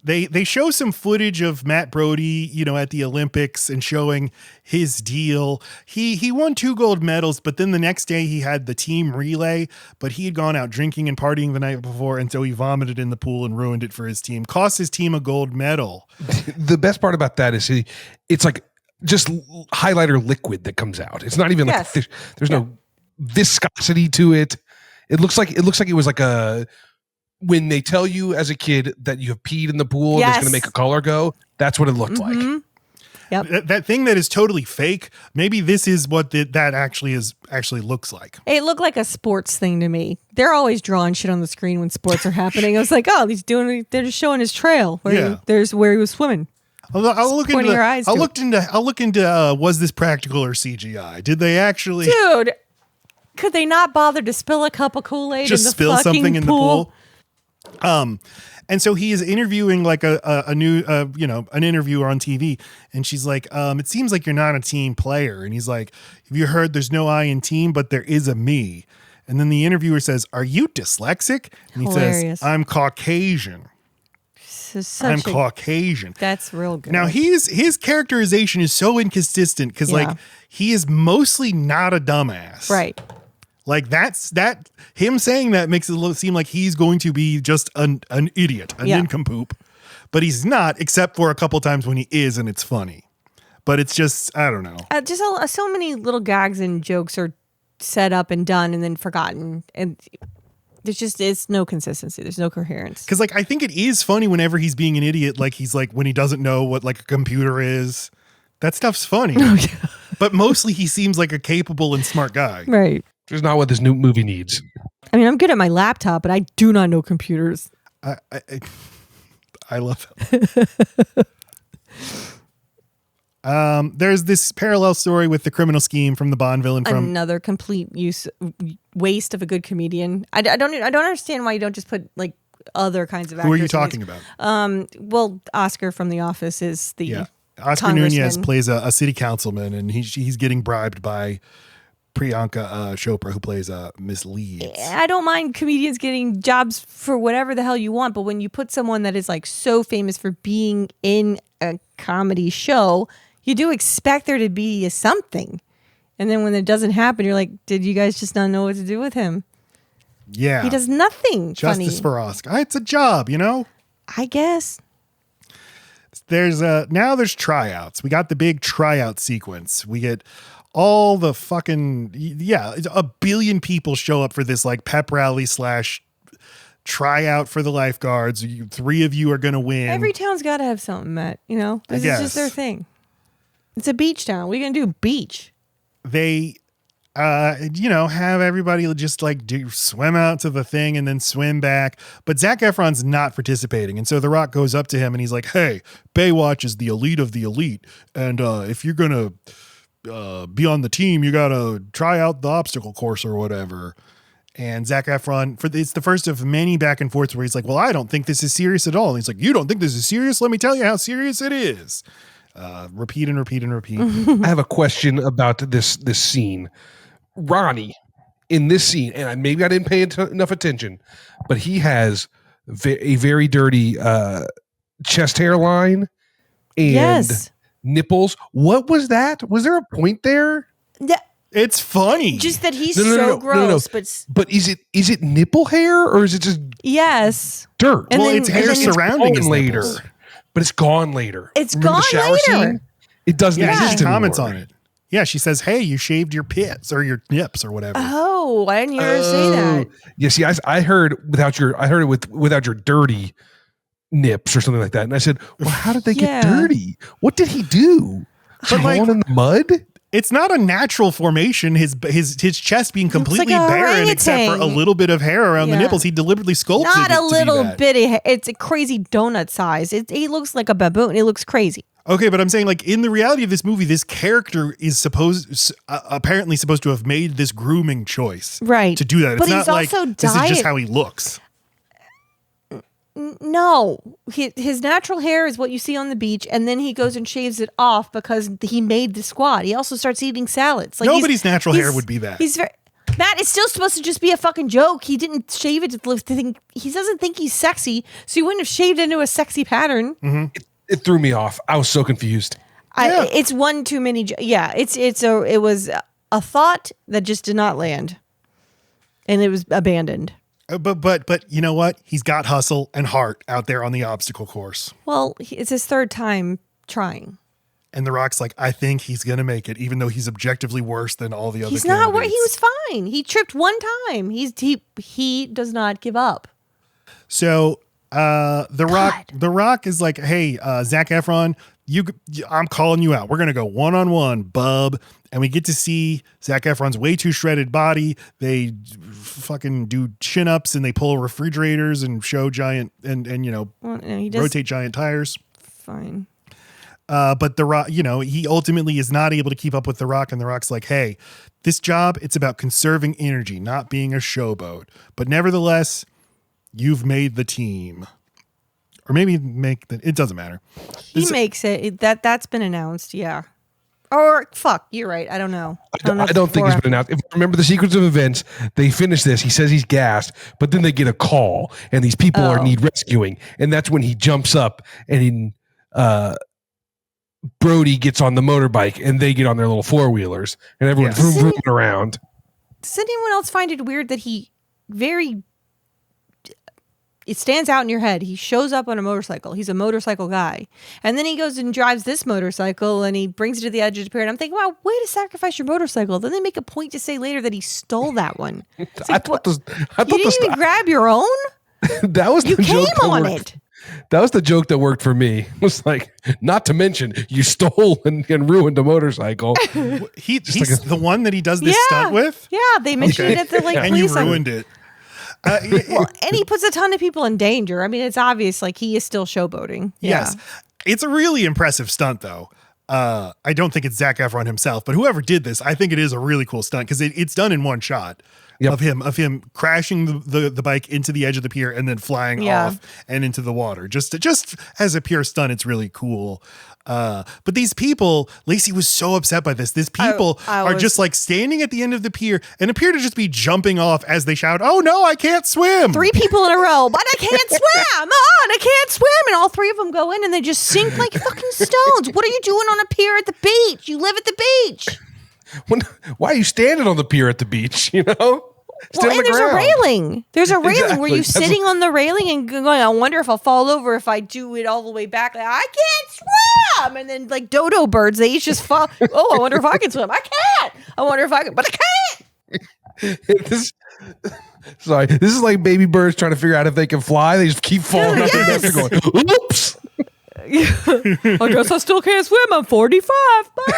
They show some footage of Matt Brody, at the Olympics and showing his deal. He won 2 gold medals, but then the next day he had the team relay, but he had gone out drinking and partying the night before, and so he vomited in the pool and ruined it for his team. Cost his team a gold medal. The best part about that is it's like just highlighter liquid that comes out. It's not even like there's no viscosity to it. It looks like it was like when they tell you as a kid that you have peed in the pool and it's going to make a color go, that's what it looked like. Yep. That thing that is totally fake, maybe this is what that actually looks like. It looked like a sports thing to me. They're always drawing shit on the screen when sports are happening. I was like, oh, they're just showing his trail where he was swimming. I'll look into was this practical or CGI? Did they actually? Dude, could they not bother to spill a cup of Kool-Aid just in the spill fucking something in pool? the pool? And so he is interviewing like a new, an interviewer on TV. And she's like, it seems like you're not a team player. And he's like, have you heard there's no I in team, but there is a me. And then the interviewer says, are you dyslexic? And he says, I'm Caucasian. I'm Caucasian. That's real good. Now his characterization is so inconsistent because like he is mostly not a dumbass. Right. Like that him saying that makes it seem like he's going to be just an idiot, a nincompoop, but he's not, except for a couple times when he is, and it's funny. But it's just, I don't know. So many little gags and jokes are set up and done and then forgotten, and it's no consistency. There's no coherence. Because like I think it is funny whenever he's being an idiot, like he's like when he doesn't know what like a computer is. That stuff's funny. But mostly he seems like a capable and smart guy. Right. Which is not what this new movie needs. I mean, I'm good at my laptop, but I do not know computers. I love it. There's this parallel story with the criminal scheme from the Bond villain from another complete waste of a good comedian. I don't understand why you don't just put like other kinds of actors. Who are you talking about? Well, Oscar from The Office is the Oscar Nunez plays a city councilman, and he's getting bribed by Priyanka Chopra, who plays Miss Leeds. I don't mind comedians getting jobs for whatever the hell you want, but when you put someone that is like so famous for being in a comedy show, you do expect there to be something. And then when it doesn't happen, you're like, did you guys just not know what to do with him? Yeah. He does nothing Justice funny. for Oscar. It's a job, I guess. There's tryouts. We got the big tryout sequence. We get all the fucking, a billion people show up for this like pep rally / tryout for the lifeguards. 3 of you are going to win. Every town's got to have something, Matt. This is just their thing. It's a beach town. What are you going to do? Beach. They, have everybody just like swim out to the thing and then swim back. But Zac Efron's not participating. And so The Rock goes up to him and he's like, hey, Baywatch is the elite of the elite. And if you're going to be on the team, you gotta try out the obstacle course or whatever. And Zac Efron, it's the first of many back and forths where he's like, well, I don't think this is serious at all. And he's like, you don't think this is serious? Let me tell you how serious it is. Repeat and repeat and repeat. I have a question about this scene. Ronnie in this scene, and maybe I didn't pay enough attention, but he has a very dirty chest hairline and nipples. What was that? Was there a point there? It's funny. Just that he's gross. But is it nipple hair or is it just yes dirt? It's hair surrounding his later. nipples. but it's gone later. It's Remember gone the shower later. Scene? It doesn't Yeah, exist she comments anymore. on it. Yeah, she says, "Hey, you shaved your pits or your nips or whatever." Oh, I didn't hear her say that. Yeah, see, I heard without your dirty nips or something like that, and I said, "Well, how did they get dirty? What did he do? Drawn in the mud?" It's not a natural formation. His chest being completely like a barren except for a orangutan. little bit of hair around the nipples. He deliberately sculpted Not it a to be little that. bitty. It's a crazy donut size. He looks like a baboon. It looks crazy. Okay, but I'm saying, like, in the reality of this movie, this character is apparently supposed to have made this grooming choice, Right. to do that. But It's he's not like also this is just diet- how he looks. No, his natural hair is what you see on the beach, and then he goes and shaves it off because he made the squad. He also starts eating salads. Like Nobody's natural hair would be that. That is still supposed to just be a fucking joke. He didn't shave it to think he doesn't think he's sexy, so he wouldn't have shaved into a sexy pattern. Mm-hmm. It threw me off. I was so confused. It's one too many. It was a thought that just did not land, and it was abandoned. But you know what? He's got hustle and heart out there on the obstacle course. Well, it's his third time trying. And The Rock's like, I think he's going to make it, even though he's objectively worse than all the other He's not. He candidates. was fine. He tripped one time. He does not give up. So The Rock is like, hey, Zac Efron, I'm calling you out. We're going to go one-on-one, bub. And we get to see Zac Efron's way too shredded body. They fucking do chin-ups and they pull refrigerators and show giant and he does rotate giant tires. fine. But The Rock, he ultimately is not able to keep up with The Rock. And The Rock's like, hey, this job, it's about conserving energy, not being a showboat. But nevertheless, you've made the team. Or maybe it doesn't matter. He makes it. That's been announced. Yeah. Or fuck, you're right. I don't know. I don't think it's been announced. If you remember the sequence of events, they finish this. He says he's gassed, but then they get a call, and these people need rescuing, and that's when he jumps up, and Brody gets on the motorbike, and they get on their little four-wheelers, and everyone's vroom around. Does anyone else find it weird that it stands out in your head? He shows up on a motorcycle. He's a motorcycle guy. And then he goes and drives this motorcycle and he brings it to the edge of the pier. And I'm thinking, wow, way to sacrifice your motorcycle. Then they make a point to say later that he stole that one. It's like, you didn't even grab your own? That was you the came joke on it. That was the joke that worked for me. It was like, not to mention, you stole and ruined a motorcycle. He's the one that he does this stunt with? Yeah, they mentioned it at the and you ruined it. Well, and he puts a ton of people in danger. I mean, it's obvious, like, he is still showboating. Yes. It's a really impressive stunt, though. I don't think it's Zac Efron himself, but whoever did this, I think it is a really cool stunt because it's done in one shot of him crashing the bike into the edge of the pier and then flying off and into the water. Just as a pure stunt, it's really cool. But these people, Lacey was so upset by this. These people are just like standing at the end of the pier and appear to just be jumping off as they shout, "Oh no, I can't swim!" 3 people in a row, but I can't swim. I can't swim, and all 3 of them go in and they just sink like fucking stones. What are you doing on a pier at the beach? You live at the beach. Why are you standing on the pier at the beach? Well, and there's a railing. There's a railing where you're sitting on the railing and going, I wonder if I'll fall over if I do it all the way back. Like, I can't swim. And then like dodo birds, they each just fall. Oh, I wonder if I can swim. I can't. I wonder if I can, but I can't. This is like baby birds trying to figure out if they can fly. They just keep falling out their nest and going, oops. I guess I still can't swim. I'm 45. Bye.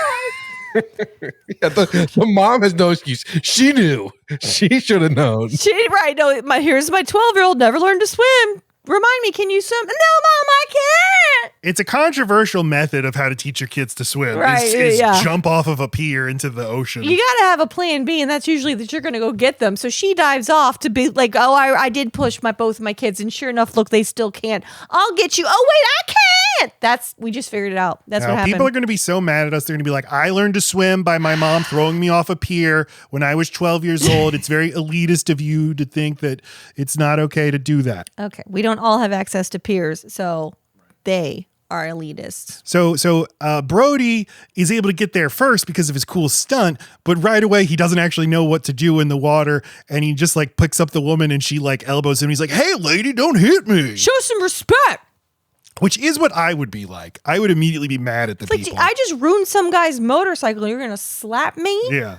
The mom has no excuse. She knew. She should have known. No, here's my 12-year-old never learned to swim. Remind me, can you swim? No, Mom, I can't. It's a controversial method of how to teach your kids to swim. Right, is jump off of a pier into the ocean. You got to have a plan B, and that's usually that you're going to go get them. So she dives off to be like, oh, I did push both of my kids, and sure enough, look, they still can't. I'll get you. Oh, wait, I can't. We just figured it out. That's what happened. People are going to be so mad at us. They're going to be like, I learned to swim by my mom throwing me off a pier when I was 12 years old. It's very elitist of you to think that it's not okay to do that. Okay. We don't all have access to piers, so they are elitists. So Brody is able to get there first because of his cool stunt, but right away he doesn't actually know what to do in the water, and he just like picks up the woman and she like elbows him. He's like, "Hey, lady, don't hit me. Show some respect." Which is what I would be like. I would immediately be mad at the It's people. like, I just ruined some guy's motorcycle and you're going to slap me? Yeah.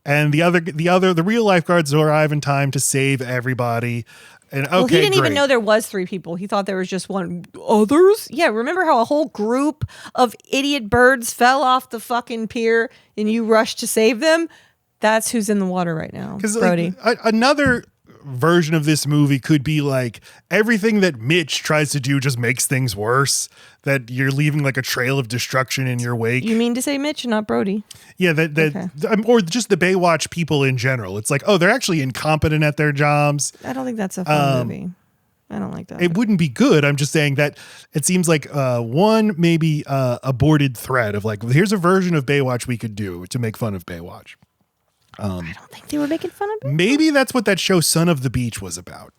And the real lifeguards arrive in time to save everybody. And okay, well, he didn't great. even know there was 3 people. He thought there was just one. Others? Yeah, remember how a whole group of idiot birds fell off the fucking pier and you rushed to save them? That's who's in the water right now, Brody. Another version of this movie could be like everything that Mitch tries to do just makes things worse, that you're leaving like a trail of destruction in your wake. You mean to say Mitch, not Brody? Yeah, or just the Baywatch people in general. It's like, oh, they're actually incompetent at their jobs. I don't think that's a fun movie. I don't like that. It wouldn't be good. I'm just saying that it seems like one maybe aborted thread of like, here's a version of Baywatch we could do to make fun of Baywatch. I don't think they were making fun of it. Maybe that's what that show Son of the Beach was about.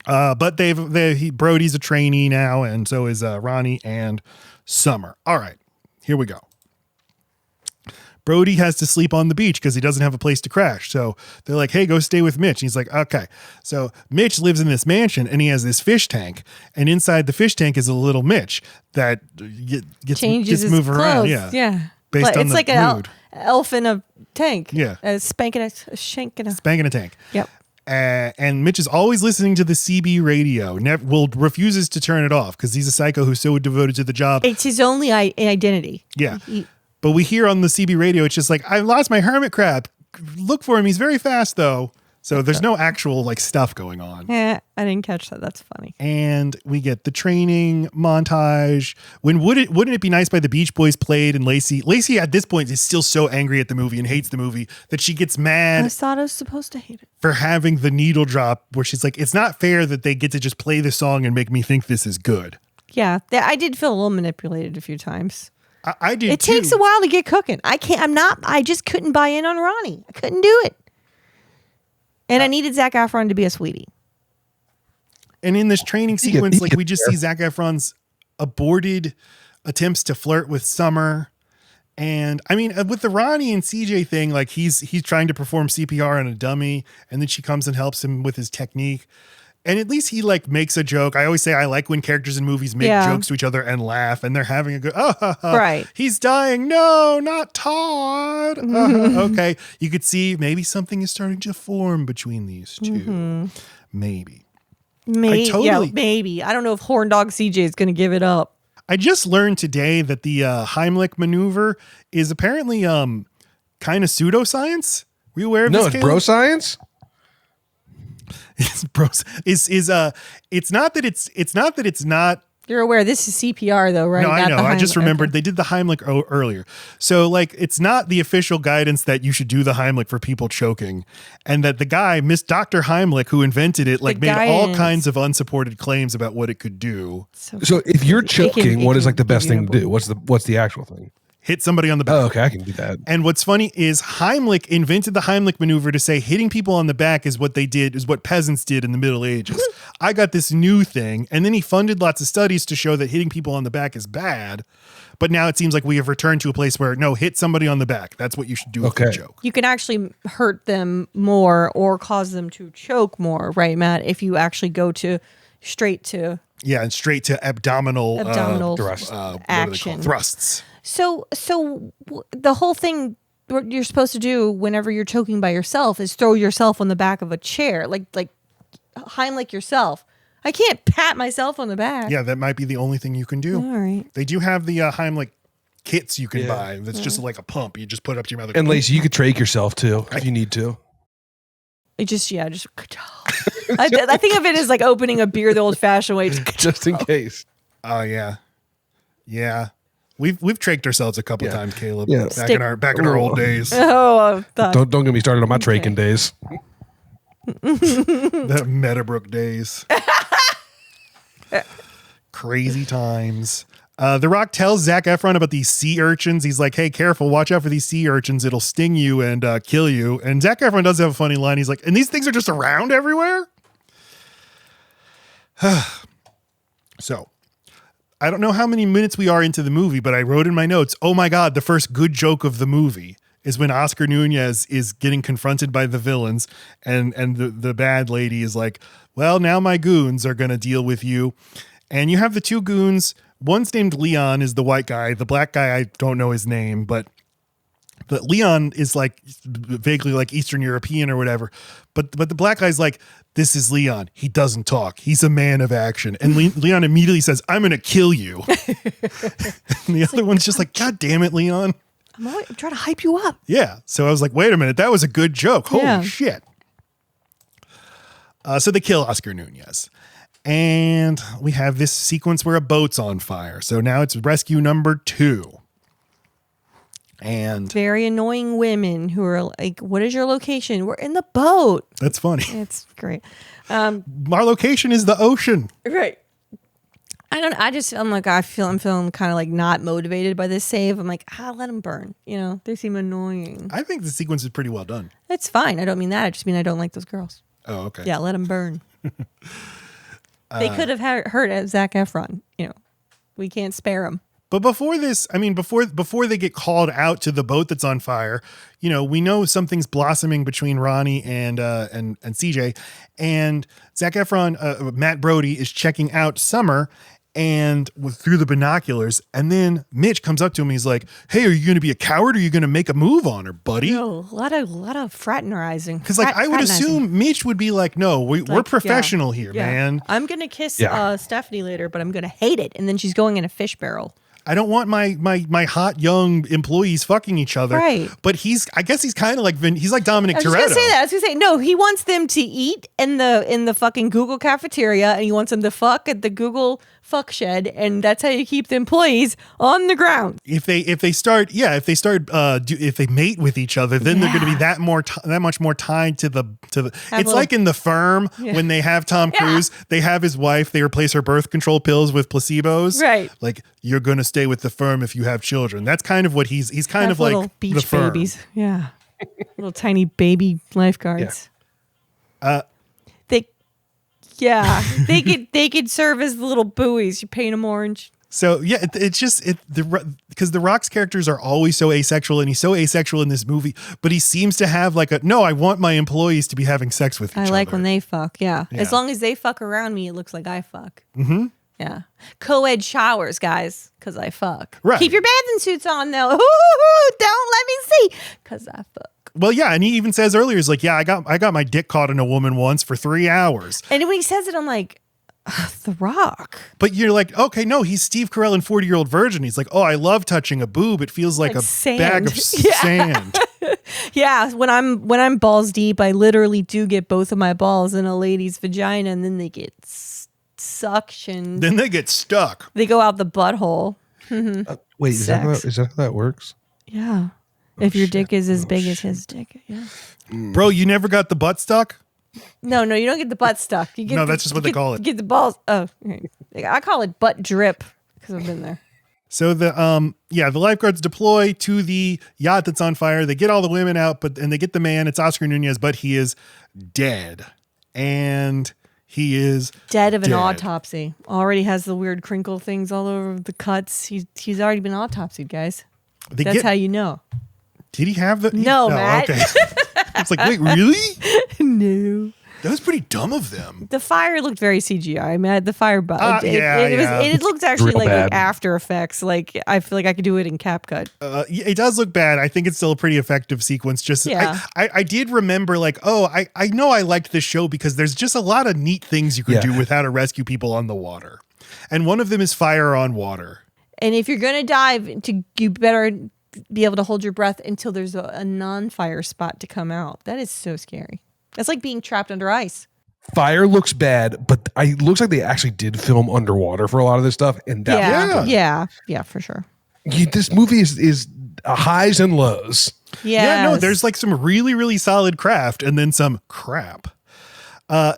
But Brody's a trainee now, and so is Ronnie and Summer. All right, here we go. Brody has to sleep on the beach because he doesn't have a place to crash. So they're like, hey, go stay with Mitch. And he's like, okay. So Mitch lives in this mansion and he has this fish tank. And inside the fish tank is a little Mitch that gets his moved around. clothes. Yeah. Based on it's the like mood. an elf in a tank. Yeah. Spanking a shank in a... Spanking a tank. Yep. And Mitch is always listening to the CB radio. Refuses to turn it off because he's a psycho who's so devoted to the job. It's his only identity. Yeah. But we hear on the CB radio, it's just like, I lost my hermit crab. Look for him. He's very fast, though. So there's no actual like stuff going on. Yeah, I didn't catch that. That's funny. And we get the training montage. Wouldn't it be nice by the Beach Boys played, and Lacey at this point is still so angry at the movie and hates the movie that she gets mad. I thought I was supposed to hate it. For having the needle drop where she's like, it's not fair that they get to just play the song and make me think this is good. Yeah, I did feel a little manipulated a few times. I did. It takes a while to get cooking. I just couldn't buy in on Ronnie. I couldn't do it. And I needed Zac Efron to be a sweetie. And in this training sequence, like we just see Zac Efron's aborted attempts to flirt with Summer. And I mean, with the Ronnie and CJ thing, like he's trying to perform CPR on a dummy, and then she comes and helps him with his technique. And at least he like makes a joke. I always say I like when characters in movies make jokes to each other and laugh, and they're having a good, right. He's dying. No, not Todd. Okay. You could see maybe something is starting to form between these two. Mm-hmm. Maybe. Maybe. I don't know if Horn Dog CJ is going to give it up. I just learned today that the Heimlich maneuver is apparently kind of pseudoscience. Were you aware of this? No, it's bro science. It's not that it's not. You're aware this is CPR though, right? No, I know. I just remembered they did the Heimlich earlier. So like, it's not the official guidance that you should do the Heimlich for people choking, and that the guy, Dr. Heimlich, who invented it, like made all kinds of unsupported claims about what it could do. So if you're choking, what is like the best thing to do? What's the actual thing? Hit somebody on the back. Oh, okay, I can do that. And what's funny is Heimlich invented the Heimlich maneuver to say hitting people on the back is what peasants did in the Middle Ages. I got this new thing. And then he funded lots of studies to show that hitting people on the back is bad. But now it seems like we have returned to a place where, no, hit somebody on the back. That's what you should do with a joke. You can actually hurt them more or cause them to choke more, right, Matt? If you actually go straight to abdominal thrust. Action. Thrusts. So the whole thing what you're supposed to do whenever you're choking by yourself is throw yourself on the back of a chair, like Heimlich yourself. I can't pat myself on the back. Yeah, that might be the only thing you can do. All right. They do have the Heimlich kits you can buy. That's just like a pump. You just put it up to your mouth. And Lacey, you could trach yourself too if you need to. I think of it as like opening a beer the old-fashioned way, just in case. Oh yeah, yeah. We've trached ourselves a couple times, Caleb. Yeah. Back in our old days. Oh, don't get me started on my traching days. The Meadowbrook days. Crazy times. The Rock tells Zac Efron about these sea urchins. He's like, hey, careful, watch out for these sea urchins. It'll sting you and kill you. And Zac Efron does have a funny line. He's like, and these things are just around everywhere? So, I don't know how many minutes we are into the movie, but I wrote in my notes, oh my God, the first good joke of the movie is when Oscar Nunez is getting confronted by the villains and the bad lady is like, well, now my goons are going to deal with you. And you have the two goons. One's named Leon, is the white guy. The black guy, I don't know his name, but Leon is like vaguely like Eastern European or whatever. But the black guy's like, this is Leon. He doesn't talk. He's a man of action. And Leon immediately says, I'm going to kill you. And the other one's just like, God damn it, Leon. I'm trying to hype you up. Yeah. So I was like, wait a minute. That was a good joke. Holy shit. So they kill Oscar Nunez. And we have this sequence where a boat's on fire. So now it's rescue number 2. And very annoying women who are like, what is your location? We're in the boat. That's funny. It's great. Our location is the ocean. Right. I'm feeling kind of like not motivated by this save. I'm like, let them burn. You know, they seem annoying. I think the sequence is pretty well done. It's fine. I don't mean that. I just mean I don't like those girls. Oh, okay. Yeah, let them burn. They could have hurt Zac Efron. You know, we can't spare him. But before this, I mean, before they get called out to the boat that's on fire, you know, we know something's blossoming between Ronnie and CJ, and Zac Efron, Matt Brody is checking out Summer through the binoculars, and then Mitch comes up to him. He's like, "Hey, are you going to be a coward? Or are you going to make a move on her, buddy?" No, a lot of fraternizing. Because I would assume Mitch would be like, "No, we're professional here, man. I'm going to kiss Stephanie later, but I'm going to hate it, and then she's going in a fish barrel." I don't want my hot young employees fucking each other. Right. But I guess he's kind of like he's like Dominic Toretto. I was going to say no. He wants them to eat in the fucking Google cafeteria, and he wants them to fuck at the Google fuck shed, and that's how you keep the employees on the ground. If they mate with each other, then they're going to be that much more tied to the. It's like in The Firm when they have Tom Cruise, they have his wife, they replace her birth control pills with placebos. Right. Like, you're going to stay with the firm if you have children. That's kind of what he's kind have of like little beach the firm. babies. Yeah. Little tiny baby lifeguards. Yeah. They could serve as the little buoys. You paint them orange. So yeah, it's just because the Rock's characters are always so asexual, and he's so asexual in this movie, but he seems to have like I want my employees to be having sex with each other. I like when they fuck. Yeah. As long as they fuck around me, it looks like I fuck. Mm-hmm. Yeah. Co-ed showers, guys, because I fuck. Right. Keep your bathing suits on though. Ooh, don't let me see, because I fuck. Well, yeah, and he even says earlier, he's like, I got my dick caught in a woman once for 3 hours. And when he says it, I'm like, The Rock. But you're like, okay, no, he's Steve Carell in 40-Year-Old Virgin. He's like, oh, I love touching a boob. It feels like a sand. bag of sand. Yeah, when I'm balls deep, I literally do get both of my balls in a lady's vagina, and then they get suctioned. Then they get stuck. They go out the butthole. Wait, is that how that works? Yeah. If your dick is as big as his dick. Yeah. Bro, you never got the butt stuck? No, you don't get the butt stuck. You get that's just what they call it. Get the balls. Oh, okay. I call it butt drip because I've been there. So the lifeguards deploy to the yacht that's on fire. They get all the women out, and they get the man. It's Oscar Nunez, but he is dead. And he is dead of an autopsy. Already has the weird crinkle things all over the cuts. He's already been autopsied, guys. That's how you know. Did he have the? No, Matt. Okay. It's like, wait, really? No. That was pretty dumb of them. The fire looked very CGI, man. The fire, it looked actually like After Effects. Like I feel like I could do it in CapCut. It does look bad. I think it's still a pretty effective sequence. I did remember like, I know I liked this show because there's just a lot of neat things you could do with how to rescue people on the water, and one of them is fire on water. And if you're gonna dive, you better be able to hold your breath until there's a non-fire spot to come out. That is so scary. That's like being trapped under ice. Fire looks bad, but it looks like they actually did film underwater for a lot of this stuff. And yeah, for sure. This movie is highs and lows. Yeah, no, there's like some really, really solid craft and then some crap.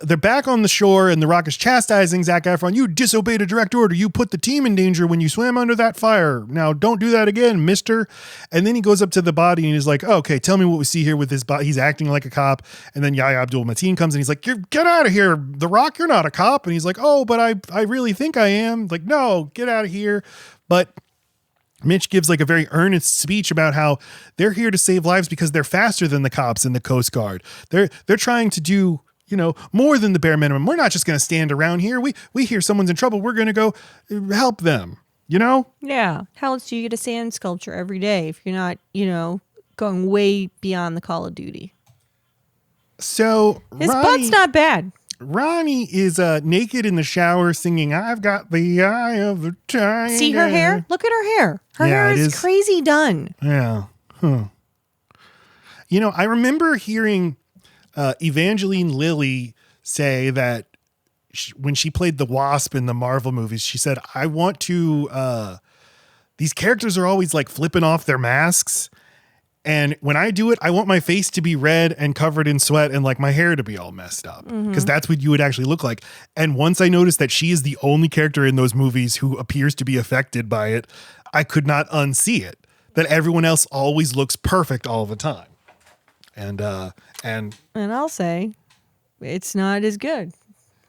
They're back on the shore, and The Rock is chastising Zac Efron. You disobeyed a direct order. You put the team in danger when you swam under that fire. Now, don't do that again, mister. And then he goes up to the body, and he's like, okay, tell me what we see here with this body. He's acting like a cop. And then Yahya Abdul-Mateen comes, and he's like, get out of here, The Rock. You're not a cop. And he's like, oh, but I really think I am. Like, no, get out of here. But Mitch gives like a very earnest speech about how they're here to save lives because they're faster than the cops and the Coast Guard. They're trying to do more than the bare minimum. We're not just going to stand around here. We hear someone's in trouble. We're going to go help them, Yeah. How else do you get a sand sculpture every day if you're not, going way beyond the Call of Duty? So His butt's not bad. Ronnie is naked in the shower singing, "I've got the eye of the tiger." See her hair? Look at her hair. Her hair is crazy done. Yeah. Huh. I remember hearing Evangeline Lilly say that when she played the Wasp in the Marvel movies, she said, "I want to, these characters are always like flipping off their masks. And when I do it, I want my face to be red and covered in sweat and like my hair to be all messed up, because that's what you would actually look like." And once I noticed that she is the only character in those movies who appears to be affected by it, I could not unsee it. That everyone else always looks perfect all the time. And I'll say, it's not as good.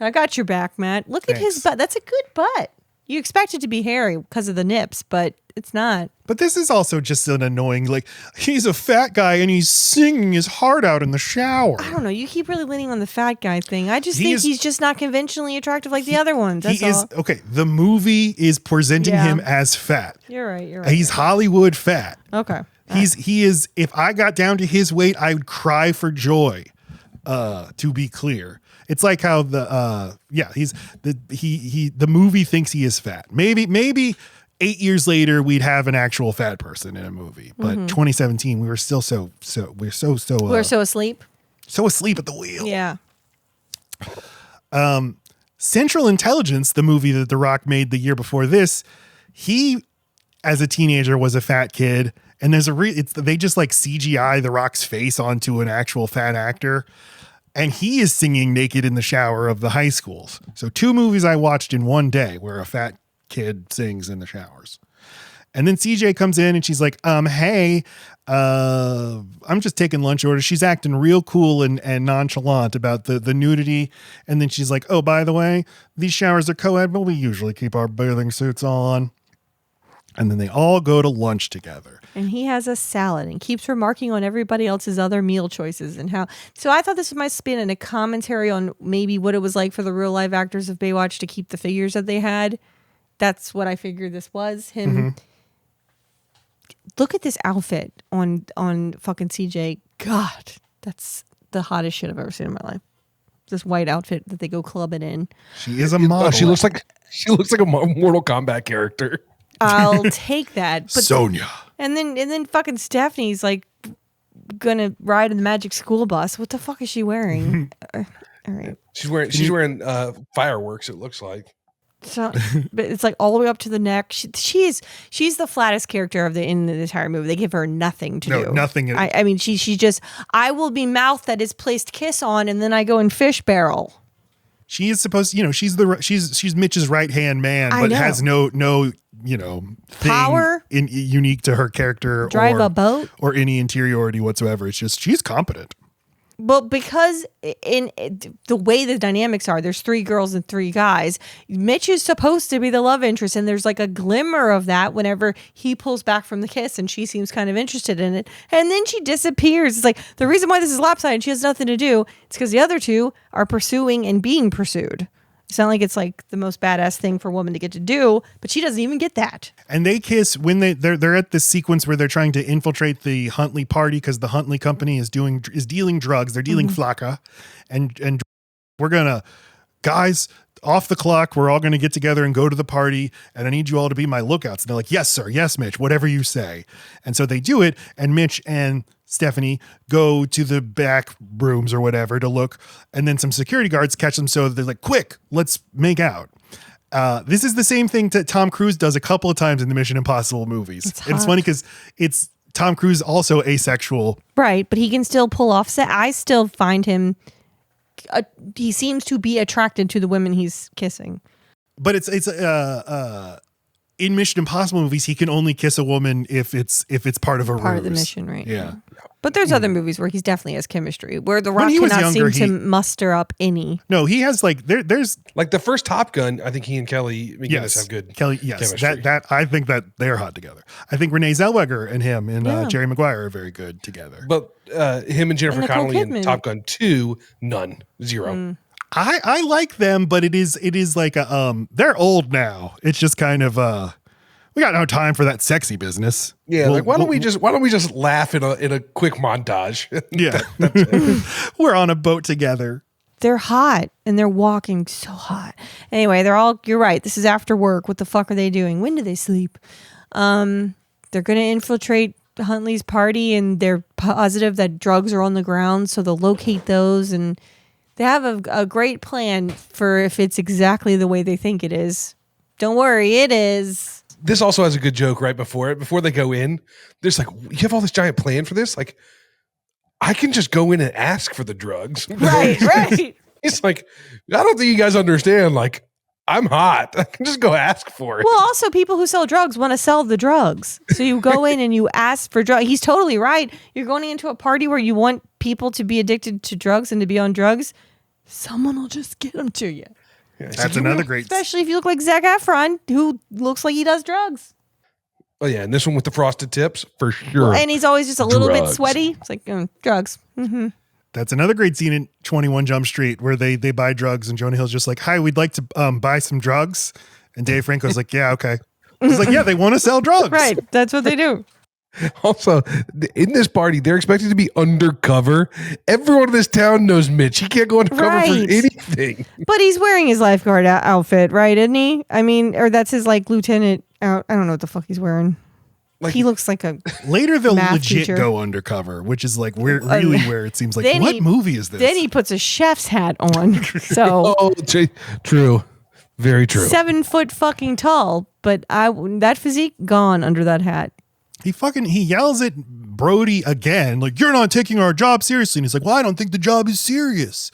I got your back, Matt. Look at his butt. That's a good butt. You expect it to be hairy because of the nips, but it's not. But this is also just an annoying, like, he's a fat guy and he's singing his heart out in the shower. I don't know. You keep really leaning on the fat guy thing. I just think he's just not conventionally attractive like the other ones. That's all. Okay, the movie is presenting him as fat. You're right. He's Hollywood fat. Okay. He is, if I got down to his weight, I would cry for joy, to be clear. It's like how the movie thinks he is fat. Maybe 8 years later we'd have an actual fat person in a movie, but 2017 we were still we're so asleep. So asleep at the wheel. Yeah. Central Intelligence, the movie that The Rock made the year before this, he as a teenager was a fat kid, and there's they just like CGI The Rock's face onto an actual fat actor. And he is singing naked in the shower of the high schools. So 2 movies I watched in one day where a fat kid sings in the showers. And then CJ comes in and she's like, hey, I'm just taking lunch orders. She's acting real cool and nonchalant about the nudity. And then she's like, oh, by the way, these showers are co-ed, but we usually keep our bathing suits on. And then they all go to lunch together. And he has a salad and keeps remarking on everybody else's other meal choices and how. So I thought this was my spin and a commentary on maybe what it was like for the real live actors of Baywatch to keep the figures that they had. That's what I figured this was. Him. Look at this outfit on fucking CJ. God, that's the hottest shit I've ever seen in my life. This white outfit that they go clubbing in. She is a model. She looks like a Mortal Kombat character. I'll take that. But Sonya. And then fucking Stephanie's like gonna ride in the magic school bus. What the fuck is she wearing? All right. She's wearing fireworks, it looks like. So, but it's like all the way up to the neck. She's the flattest character in the entire movie. They give her nothing to do. Nothing. I mean, she just, I will be mouth that is placed kiss on, and then I go in fish barrel. She is supposed to, she's Mitch's right hand man, but has no thing power unique to her character. Drive a boat or any interiority whatsoever. It's just she's competent. Well, because in the way the dynamics are, there's 3 girls and 3 guys. Mitch is supposed to be the love interest, and there's like a glimmer of that whenever he pulls back from the kiss, and she seems kind of interested in it, and then she disappears. It's like the reason why this is lopsided, she has nothing to do. It's because the other 2 are pursuing and being pursued. It's not like it's like the most badass thing for a woman to get to do, but she doesn't even get that. And they kiss when they're at this sequence where they're trying to infiltrate the Huntley party because the Huntley company is dealing drugs. They're dealing flakka, and we're gonna, guys, off the clock. We're all gonna get together and go to the party, and I need you all to be my lookouts. And they're like, yes, sir, yes, Mitch, whatever you say. And so they do it, and Mitch and Stephanie go to the back rooms or whatever to look, and then some security guards catch them, so they're like, quick, let's make out. This is the same thing that Tom Cruise does a couple of times in the Mission Impossible movies. It's funny because it's Tom Cruise also asexual. Right, but he can still pull off. I still find him, he seems to be attracted to the women he's kissing. But it's in Mission Impossible movies, he can only kiss a woman if it's part of a ruse. Part of the mission, right? Yeah. But there's other movies where he's definitely has chemistry, where The Rock he was cannot younger, seem to muster up any. No, he has like there's Like the first Top Gun, I think he and Kelly McGinnis yes, have good Kelly. Yes, chemistry. that I think that they're hot together. I think Renee Zellweger and him and Yeah. Jerry Maguire are very good together. But him and Jennifer And Nicole Connelly in Kidman. Top Gun 2, none, zero. I like them, but it is like a they're old now. It's just kind of we got no time for that sexy business. Yeah, like why don't we just laugh in a quick montage? Yeah. We're on a boat together. They're hot and they're walking so hot. Anyway, you're right. This is after work. What the fuck are they doing? When do they sleep? They're going to infiltrate Huntley's party and they're positive that drugs are on the ground. So they'll locate those and they have a great plan for if it's exactly the way they think it is. Don't worry, it is. This also has a good joke right before it. Before they go in, there's like, you have all this giant plan for this? Like, I can just go in and ask for the drugs. Right. It's like, I don't think you guys understand. Like, I'm hot. I can just go ask for it. Well, also people who sell drugs want to sell the drugs. So you go in and you ask for drugs. He's totally right. You're going into a party where you want people to be addicted to drugs and to be on drugs. Someone will just get them to you. Yeah, That's another great. Especially if you look like Zac Efron, who looks like he does drugs. Oh yeah, and this one with the frosted tips for sure. And he's always just a little bit Drugs. sweaty. It's like drugs. Mm-hmm. That's another great scene in 21 Jump Street where they buy drugs and Jonah Hill's just like, "Hi, we'd like to buy some drugs," and Dave Franco's like, "Yeah, okay." He's like, "Yeah, they want to sell drugs." Right. That's what they do. Also, in this party, they're expected to be undercover. Everyone in this town knows Mitch. He can't go undercover for Right. anything. But he's wearing his lifeguard outfit, right? Isn't he? I mean, or that's his like lieutenant out. I don't know what the fuck he's wearing. Like, He looks like a Later they'll Math legit teacher. go undercover, which is like really where it seems like, Then what he- movie is this? Then he puts a chef's hat on. So oh, true. Very true. 7 foot fucking tall. But that physique gone under that hat. He yells at Brody again, like, "You're not taking our job seriously." And he's like, "Well, I don't think the job is serious."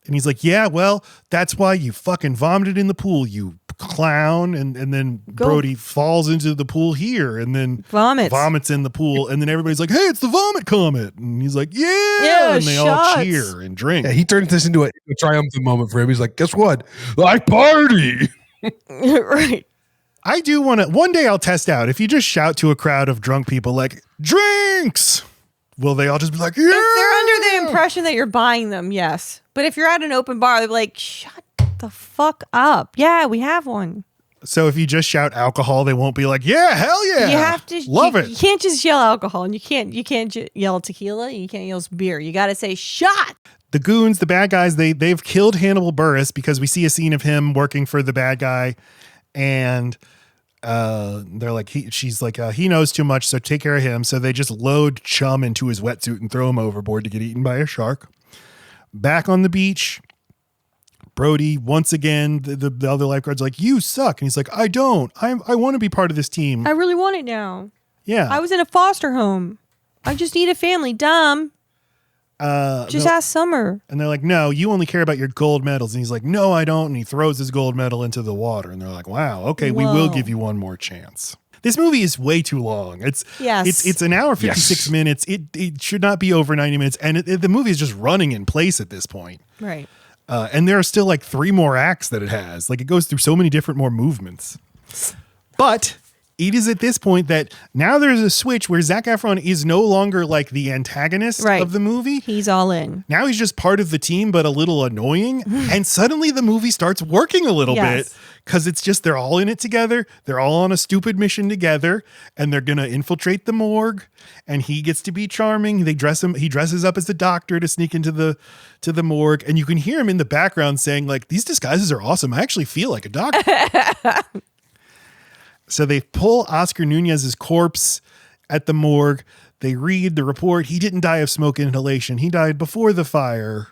And he's like, "Yeah, well, that's why you fucking vomited in the pool, you clown." And then Brody falls into the pool here and then vomits in the pool. And then everybody's like, "Hey, it's the vomit comet." And he's like, yeah. And they all cheer and drink. Yeah, he turns this into a triumphant moment for him. He's like, guess what? I party. Right. I do want to, one day I'll test out. If you just shout to a crowd of drunk people like, "Drinks," will they all just be like, "Yeah"? If they're under the impression that you're buying them, yes. But if you're at an open bar, they'll be like, "Shut the fuck up." Yeah, we have one. So if you just shout alcohol, they won't be like, "Yeah, hell yeah." You have to love it. You can't just yell alcohol, and you can't yell tequila. You can't yell beer. You got to say shot. The goons, the bad guys, they've killed Hannibal Buress because we see a scene of him working for the bad guy, and they're like, she's like, he knows too much, so take care of him. So they just load Chum into his wetsuit and throw him overboard to get eaten by a shark. Back on the beach, Brody, once again, the other lifeguard's like, "You suck." And he's like, "I don't. I want to be part of this team." I really want it now. Yeah. I was in a foster home. I just need a family. Dumb. Just ask Summer. And they're like, "No, you only care about your gold medals." And he's like, "No, I don't." And he throws his gold medal into the water. And they're like, "Wow, okay, we will give you one more chance." This movie is way too long. It's an hour 56 minutes. It should not be over 90 minutes. And the movie is just running in place at this point. Right. And there are still like 3 more acts that it has. Like, it goes through so many different more movements. But it is at this point that now there's a switch where Zac Efron is no longer like the antagonist of the movie. He's all in. Now he's just part of the team, but a little annoying. And suddenly the movie starts working a little bit because it's just they're all in it together. They're all on a stupid mission together, and they're going to infiltrate the morgue. And he gets to be charming. He dresses up as the doctor to sneak into the morgue. And you can hear him in the background saying, like, "These disguises are awesome. I actually feel like a doctor." So they pull Oscar Nunez's corpse at the morgue. They read the report. He didn't die of smoke inhalation. He died before the fire.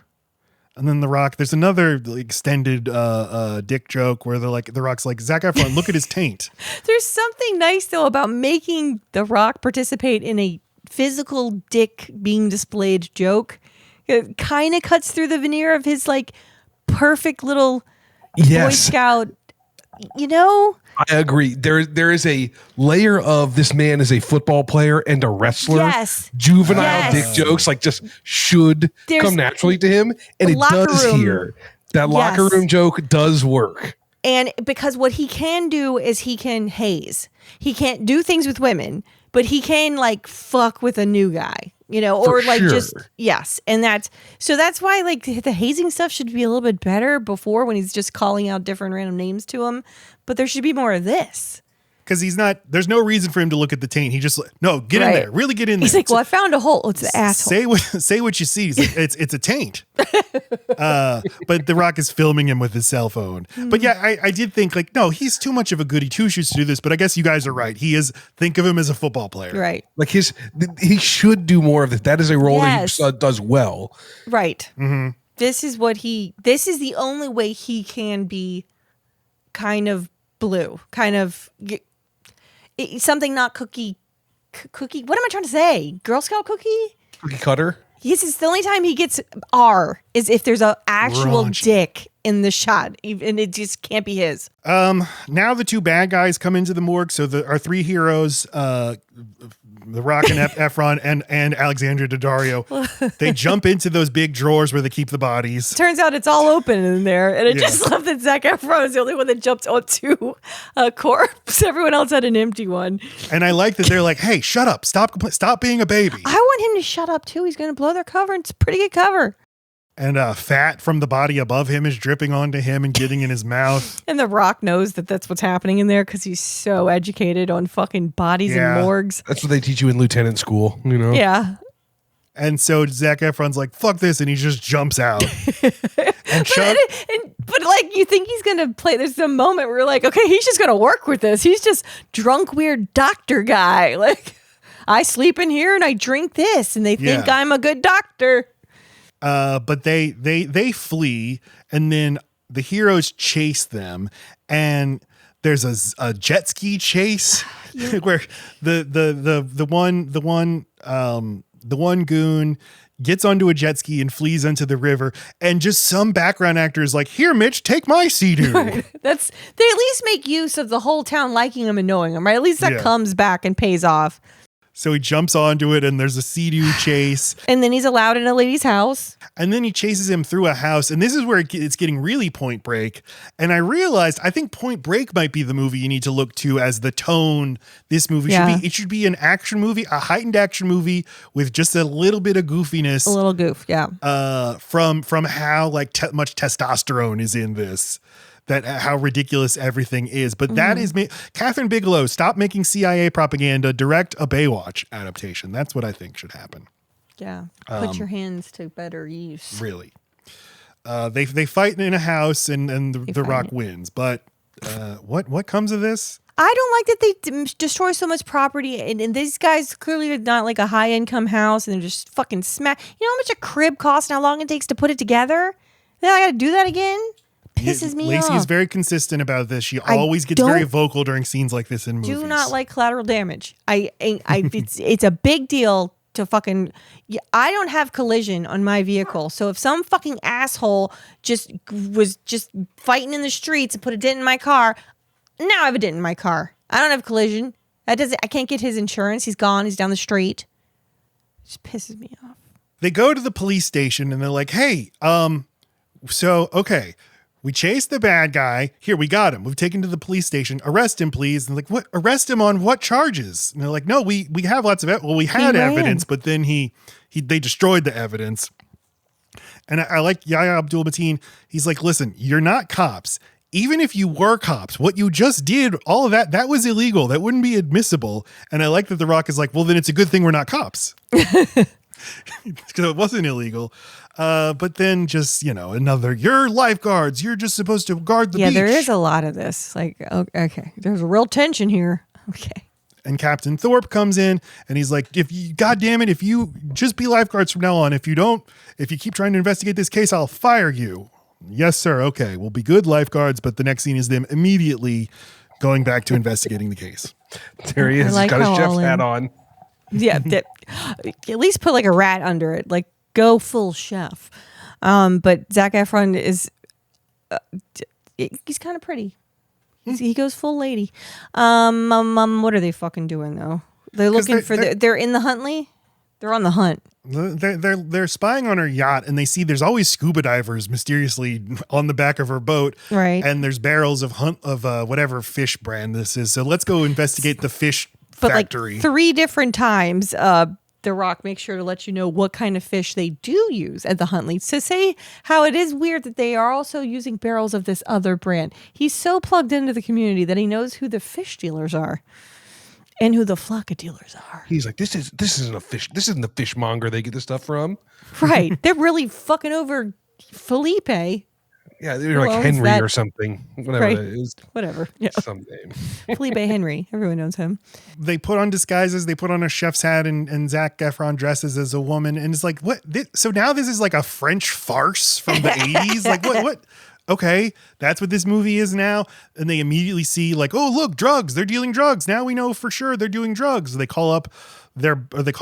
And then The Rock, there's another extended dick joke where The Rock's like, "Zac Efron, look at his taint." There's something nice, though, about making The Rock participate in a physical dick being displayed joke. It kind of cuts through the veneer of his, like, perfect little Boy Scout, you know? I agree. There is a layer of this man is a football player and a wrestler. Yes. Juvenile dick jokes just should come naturally to him, and it does here. That locker room joke does work. And because what he can do is he can haze. He can't do things with women, but he can fuck with a new guy, or yes. And that's why the hazing stuff should be a little bit better before when he's just calling out different random names to him. But there should be more of this. Because there's no reason for him to look at the taint. He just, no, get in there. Really get in there. He's like, well, I found a hole. It's an asshole. Say what you see. He's like, it's a taint. But The Rock is filming him with his cell phone. But yeah, I did think no, he's too much of a goody two-shoes to do this. But I guess you guys are right. Think of him as a football player. Right. He should do more of this. That is a role that he does well. Right. Mm-hmm. This is the only way he can be kind of blue, kind of something not cookie. What am I trying to say? Girl Scout cookie? Cookie cutter? Yes, it's the only time he gets R is if there's an actual dick in the shot, and it just can't be his. Now the two bad guys come into the morgue. So our three heroes, The Rock and Efron and Alexandra Daddario, they jump into those big drawers where they keep the bodies. Turns out it's all open in there, and I just love that Zac Efron is the only one that jumped onto a corpse. Everyone else had an empty one. And I like that they're like, "Hey, shut up! Stop being a baby." I want him to shut up too. He's going to blow their cover, and it's a pretty good cover. And fat from the body above him is dripping onto him and getting in his mouth. And The Rock knows that that's what's happening in there because he's so educated on fucking bodies and morgues. That's what they teach you in lieutenant school, Yeah. And so Zac Efron's like, fuck this, and he just jumps out. And but you think he's going to play, there's a moment where you're like, okay, he's just going to work with this. He's just drunk, weird doctor guy. I sleep in here and I drink this, and they think I'm a good doctor. But they flee, and then the heroes chase them, and there's a jet ski chase where the one goon gets onto a jet ski and flees into the river, and just some background actor is like, "Here, Mitch, take my Sea-Doo." Right. They at least make use of the whole town liking him and knowing him, right? At least that comes back and pays off. So he jumps onto it, and there's a Sea-Doo chase. And then he's allowed in a lady's house. And then he chases him through a house. And this is where it's getting really Point Break. And I realized, I think Point Break might be the movie you need to look to as the tone this movie should be. It should be an action movie, a heightened action movie with just a little bit of goofiness. A little goof, yeah. From how much testosterone is in this. That how ridiculous everything is. But that is me. Catherine Bigelow, stop making CIA propaganda, direct a Baywatch adaptation. That's what I think should happen. Yeah. Put your hands to better use. Really. They fight in a house and the Rock wins. But what comes of this? I don't like that they destroy so much property. And these guys clearly are not like a high income house, and they're just fucking smack. You know how much a crib costs and how long it takes to put it together? Then I got to do that again? Pisses me off. Lacey is very consistent about this. She always gets very vocal during scenes like this in movies. Do not like collateral damage. It's a big deal to fucking. I don't have collision on my vehicle, so if some fucking asshole was fighting in the streets and put a dent in my car, now I have a dent in my car. I don't have collision. I can't get his insurance. He's gone. He's down the street. It just pisses me off. They go to the police station and they're like, "Hey, okay." We chased the bad guy. Here, we got him. We've taken him to the police station. Arrest him, please. And they're like, what? Arrest him on what charges? And they're like, no, we have lots of evidence. Well, we had evidence, but then they destroyed the evidence. And I like Yahya Abdul-Mateen. He's like, listen, you're not cops. Even if you were cops, what you just did, all of that was illegal. That wouldn't be admissible. And I like that The Rock is like, well, then it's a good thing we're not cops. Because it wasn't illegal. But then just, you're lifeguards. You're just supposed to guard the beach. Yeah, there is a lot of this. Okay. There's a real tension here. Okay. And Captain Thorpe comes in and he's like, if you just be lifeguards from now on. If you keep trying to investigate this case, I'll fire you. Yes, sir. Okay. We'll be good lifeguards. But the next scene is them immediately going back to investigating the case. There he is. He's got his chef's hat on. Yeah. At least put a rat under it. Go full chef. But Zac Efron is, he's kind of pretty. He goes full lady. What are they fucking doing though? They're looking they're in the Huntley. They're on the hunt. They're spying on her yacht, and they see there's always scuba divers mysteriously on the back of her boat, right? And there's barrels of whatever fish brand this is. So let's go investigate the fish factory. Like 3 different times, The Rock makes sure to let you know what kind of fish they do use at the Huntley. To say how it is weird that they are also using barrels of this other brand. He's so plugged into the community that he knows who the fish dealers are. And who the flocka dealers are. He's like, this isn't a fish. This isn't the fishmonger they get the stuff from. Right. They're really fucking over Felipe. Yeah, they're like Henry or something. Whatever right. it is. Whatever. Yeah. Some name. Felipe Henry. Everyone knows him. They put on disguises. They put on a chef's hat, and Zac Efron dresses as a woman. And it's like, what? So now this is like a French farce from the 80s? Like, what? Okay, that's what this movie is now. And they immediately see like, oh, look, drugs. They're dealing drugs. Now we know for sure they're doing drugs. They call up the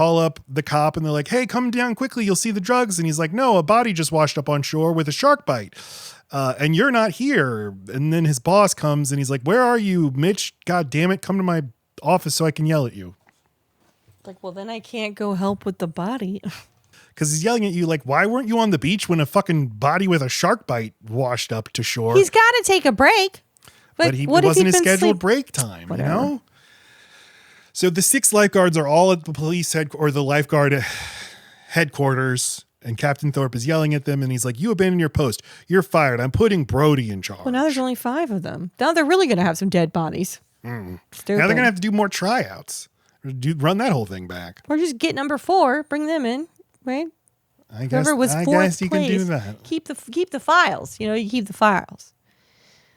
cop and they're like, hey, come down quickly. You'll see the drugs. And he's like, no, a body just washed up on shore with a shark bite. And you're not here. And then his boss comes and he's like, where are you, Mitch? God damn it. Come to my office so I can yell at you. Like, well, then I can't go help with the body. Because he's yelling at you like, why weren't you on the beach when a fucking body with a shark bite washed up to shore? He's got to take a break. But it wasn't his scheduled break time, Whatever. You know? So the 6 lifeguards are all at the police the lifeguard headquarters, and Captain Thorpe is yelling at them, and he's like, you abandoned your post. You're fired. I'm putting Brody in charge. Well, now there's only 5 of them. Now they're really going to have some dead bodies. Now they're going to have to do more tryouts. Run that whole thing back. Or just get number 4, bring them in. Right? I guess you can do that. Keep the files. You know, you keep the files.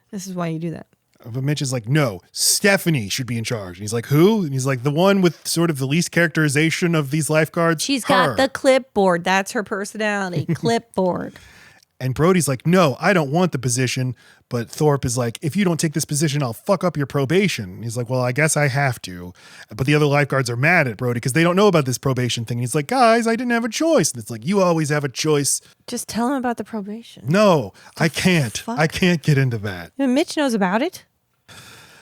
This is why you do that. But Mitch is like, no, Stephanie should be in charge. And he's like, who? And he's like, the one with sort of the least characterization of these lifeguards. She's got the clipboard. That's her personality. Clipboard. And Brody's like, no, I don't want the position. But Thorpe is like, if you don't take this position, I'll fuck up your probation. He's like, well, I guess I have to. But the other lifeguards are mad at Brody because they don't know about this probation thing. And he's like, guys, I didn't have a choice. And it's like, you always have a choice. Just tell him about the probation. No, I can't. Fuck? I can't get into that. Mitch knows about it.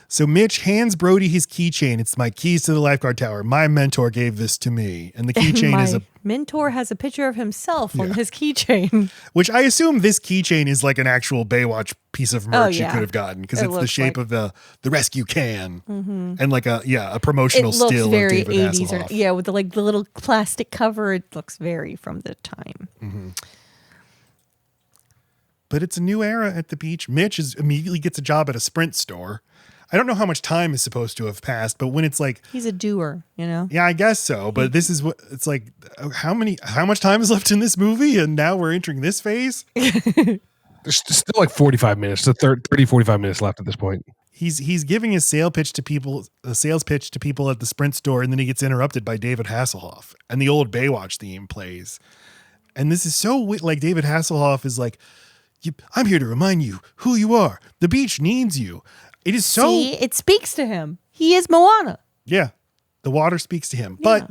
So Mitch hands Brody his keychain. It's my keys to the lifeguard tower. My mentor gave this to me. And the keychain is a... mentor has a picture of himself on his keychain. Which I assume this keychain is like an actual Baywatch piece of merch you could have gotten. Because it's the shape of the rescue can. Mm-hmm. And like a promotional still of David Hasselhoff. With the little plastic cover. It looks very from the time. Mm-hmm. But it's a new era at the beach. Mitch immediately gets a job at a Sprint store. I don't know how much time is supposed to have passed, but when it's like... He's a doer, you know? Yeah, I guess so. But this is what... It's like, how much time is left in this movie? And now we're entering this phase? There's still like 45 minutes, 30, 45 minutes left at this point. He's giving a sales pitch to people at the Sprint store, and then he gets interrupted by David Hasselhoff. And the old Baywatch theme plays. And this is so... Like, David Hasselhoff is like, I'm here to remind you who you are. The beach needs you. It is so... See, it speaks to him. He is Moana. Yeah. The water speaks to him. But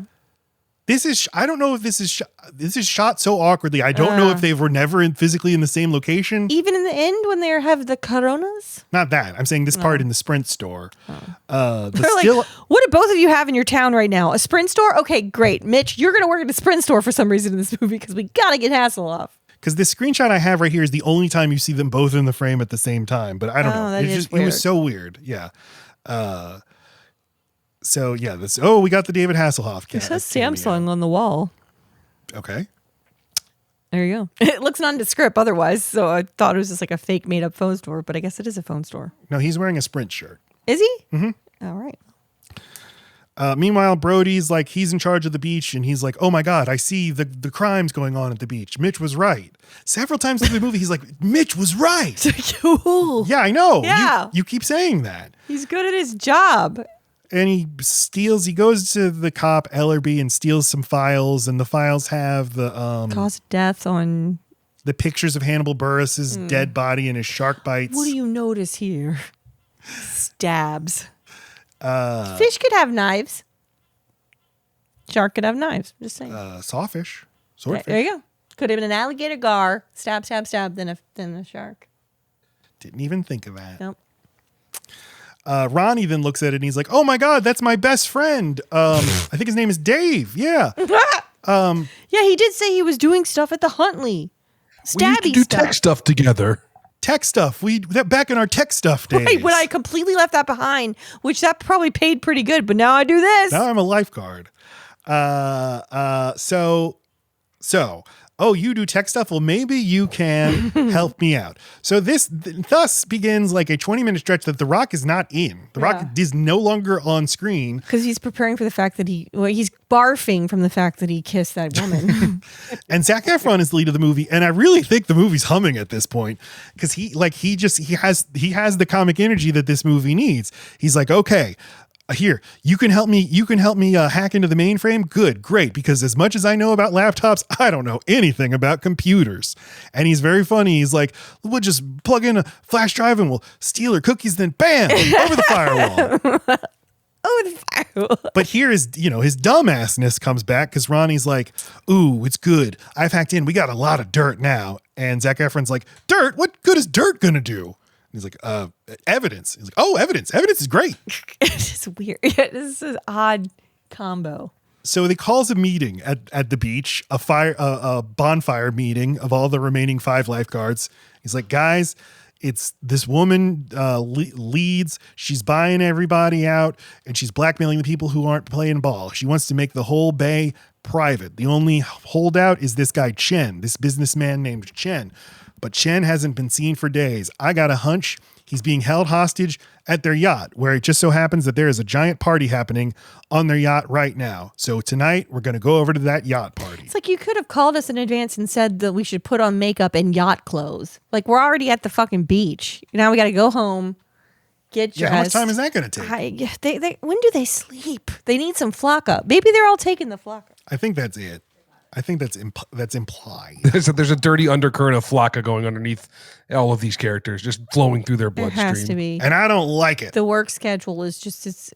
this is... I don't know if this is... This is shot so awkwardly. I don't know if they were never physically in the same location. Even in the end when they have the coronas? Not that. I'm saying this part in the Sprint store. They're like, what do both of you have in your town right now? A Sprint store? Okay, great. Mitch, you're going to work at a Sprint store for some reason in this movie because we got to get Hasselhoff. Because this screenshot I have right here is the only time you see them both in the frame at the same time. But I don't know. It was so weird. Yeah. So yeah, we got the David Hasselhoff. It says Samsung on the wall. Okay. There you go. It looks nondescript otherwise. So I thought it was just like a fake made up phone store, but I guess it is a phone store. No, he's wearing a Sprint shirt. Is he? Mm-hmm. All right. Meanwhile, Brody's like, he's in charge of the beach, and he's like, oh my God, I see the crimes going on at the beach. Mitch was right. Several times through the movie, he's like, Mitch was right. Yeah, I know. Yeah. You keep saying that. He's good at his job. And he goes to the cop, Ellerby, and steals some files, and the files have the... cause of death on... The pictures of Hannibal Buress's dead body and his shark bites. What do you notice here? Stabs. Fish could have knives. Shark could have knives. Just saying. Sawfish. Swordfish. There you go. Could have been an alligator gar. Stab, stab, stab. Then a shark. Didn't even think of that. Nope. Ronnie then looks at it and he's like, oh my God, that's my best friend. I think his name is Dave. Yeah. Yeah, he did say he was doing stuff at the Huntley. We used to do tech stuff together. Tech stuff. Back in our tech stuff days. Right, when I completely left that behind, which that probably paid pretty good, but now I do this. Now I'm a lifeguard. Oh, you do tech stuff? Well, maybe you can help me out. So this thus begins like a 20-minute stretch that The Rock is not in. The Rock is no longer on screen. Because he's preparing for the fact that he's barfing from the fact that he kissed that woman. And Zac Efron is the lead of the movie. And I really think the movie's humming at this point because he has the comic energy that this movie needs. He's like, okay, here, you can help me hack into the mainframe. Good, great. Because as much as I know about laptops, I don't know anything about computers. And he's very funny. He's like, we'll just plug in a flash drive and we'll steal her cookies. Then bam, over the firewall. Oh, the firewall. But here is, his dumbassness comes back because Ronnie's like, ooh, it's good. I've hacked in. We got a lot of dirt now. And Zac Efron's like, dirt? What good is dirt going to do? He's like, evidence. He's like, oh, evidence. Evidence is great. It's weird. This is an odd combo. So he calls a meeting at the beach, a bonfire meeting of all the remaining 5 lifeguards. He's like, guys, it's this woman leads. She's buying everybody out and she's blackmailing the people who aren't playing ball. She wants to make the whole bay private. The only holdout is this guy, Chen, this businessman named Chen. But Chen hasn't been seen for days. I got a hunch he's being held hostage at their yacht, where it just so happens that there is a giant party happening on their yacht right now. So tonight, we're going to go over to that yacht party. It's like you could have called us in advance and said that we should put on makeup and yacht clothes. Like, we're already at the fucking beach. Now we got to go home, get dressed. Yeah, how much time is that going to take? When do they sleep? They need some flock up. Maybe they're all taking the flock up. I think that's it. I think that's implied. There's a dirty undercurrent of flocka going underneath all of these characters, just flowing through their bloodstream. It has to be. And I don't like it. The work schedule is just,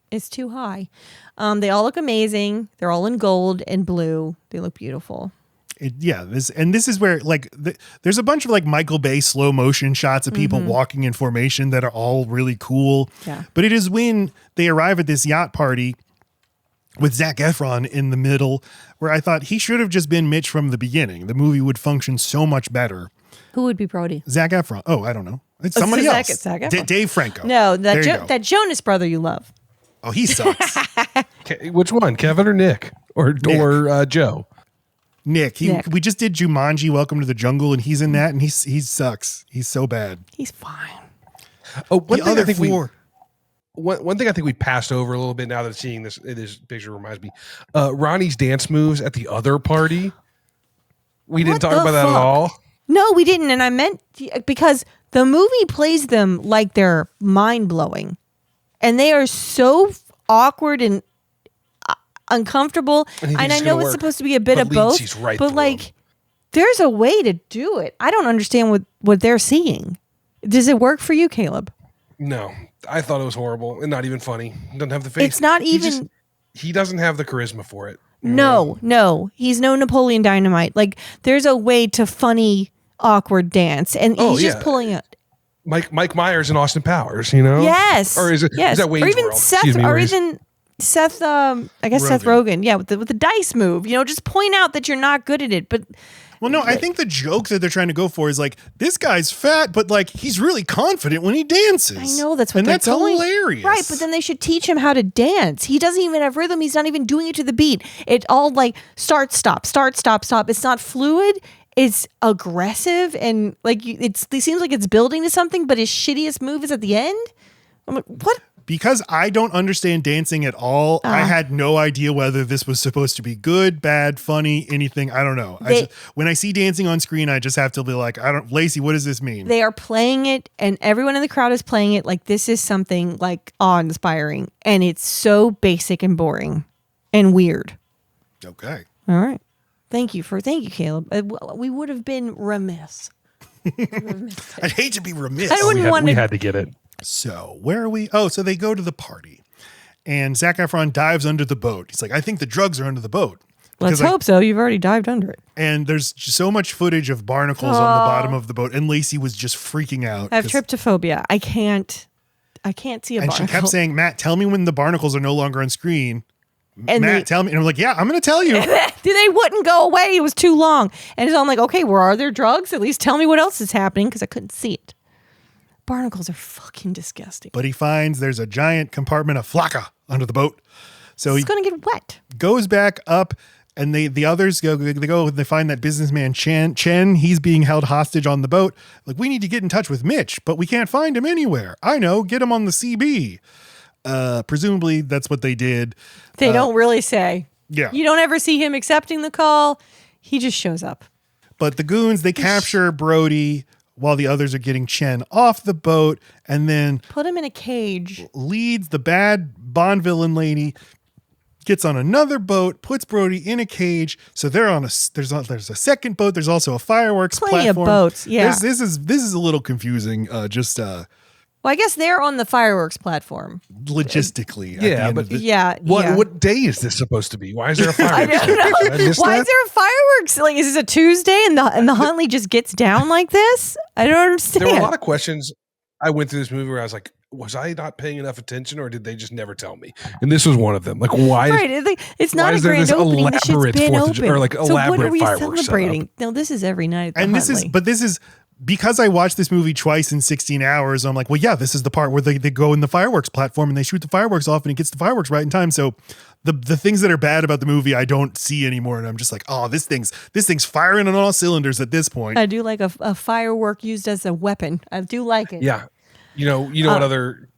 it's too high. They all look amazing. They're all in gold and blue. They look beautiful. This is where there's a bunch of like Michael Bay slow motion shots of people walking in formation that are all really cool. Yeah. But it is when they arrive at this yacht party with Zac Efron in the middle, where I thought he should have just been Mitch from the beginning. The movie would function so much better. Who would be Brody? Zac Efron. Oh, I don't know. It's somebody else. Zac Efron. Dave Franco. No, that Jonas brother you love. Oh, he sucks. Which one, Kevin or Nick? Or Joe? Nick. We just did Jumanji, Welcome to the Jungle, and he's in that, and he sucks. He's so bad. He's fine. Oh, one thing I think we passed over a little bit now that seeing this picture reminds me. Ronnie's dance moves at the other party. We didn't talk about that at all. No, we didn't. And I meant because the movie plays them like they're mind blowing, and they are so awkward and uncomfortable. And I know it's supposed to be a bit of both, but like there's a way to do it. I don't understand what they're seeing. Does it work for you, Caleb? No, I thought it was horrible and not even funny. Doesn't have the face. It's not even. He doesn't have the charisma for it. No, he's no Napoleon Dynamite. Like there's a way to funny, awkward dance, and he's just pulling it. Mike Myers and Austin Powers, you know? Yes. Or is it? Yes. Is that Wayne's or even World? Seth, even Seth. I guess Rogen. Seth Rogen. Yeah, with the dice move. Just point out that you're not good at it, but. Well, no, I think the joke that they're trying to go for is like, this guy's fat, but like he's really confident when he dances. I know that's what they're going. Hilarious. Right, but then they should teach him how to dance. He doesn't even have rhythm. He's not even doing it to the beat. It all like start, stop, start, stop, stop. It's not fluid. It's aggressive and like it seems like it's building to something, but his shittiest move is at the end. I'm like, what? Because I don't understand dancing at all, I had no idea whether this was supposed to be good, bad, funny, anything. I don't know. When I see dancing on screen, I just have to be like, Lacey, what does this mean? They are playing it, and everyone in the crowd is playing it like this is something like awe-inspiring, and it's so basic and boring and weird. Okay. All right. Thank you, Caleb. We would have been remiss. I'd hate to be remiss. We had to get it. So where are we? Oh, so they go to the party and Zac Efron dives under the boat. He's like, I think the drugs are under the boat. Let's hope so. You've already dived under it. And there's so much footage of barnacles on the bottom of the boat. And Lacey was just freaking out. I have tryptophobia. I can't I can't see a And barnacle. she kept saying, Matt, tell me when the barnacles are no longer on screen. And Matt, tell me. And I'm like, yeah, I'm going to tell you. They wouldn't go away. It was too long. And so I'm like, okay, where are there drugs? At least tell me what else is happening because I couldn't see it. Barnacles are fucking disgusting. But he finds there's a giant compartment of flakka under the boat. So It's going to get wet. goes back up, and the others they find that businessman Chen. He's being held hostage on the boat. Like, we need to get in touch with Mitch, but we can't find him anywhere. I know, get him on the CB. Presumably that's what they did. They don't really say. Yeah. You don't ever see him accepting the call. He just shows up. But the goons, they capture Brody while the others are getting Chen off the boat, and then Put him in a cage. leads the bad Bond villain lady, gets on another boat, puts Brody in a cage. So they're on there's a second boat. There's also a fireworks Plenty of platform. boats, yeah. This is a little confusing. Well, I guess they're on the fireworks platform. Logistically. Yeah, but Yeah. What day is this supposed to be? Why is there a I fireworks? don't know. Did I miss Why that? is there a fireworks? Like, is this a Tuesday and the Huntley just gets down like this? I don't understand. There were a lot of questions I went through this movie where I was like, was I not paying enough attention, or did they just never tell me? And this was one of them. Like, why? Right, it's not why a is there grand this opening. This shit's elaborate been 4th of open. Ju- or, like, so what elaborate are we fireworks celebrating? No, this is every night. At the And Huntley. this is because I watched this movie twice in 16 hours. I'm like, well, yeah, this is the part where they go in the fireworks platform and they shoot the fireworks off and it gets the fireworks right in time. So the things that are bad about the movie, I don't see anymore. And I'm just like, oh, this thing's firing on all cylinders at this point. I do like a firework used as a weapon. I do like it. Yeah. You know what other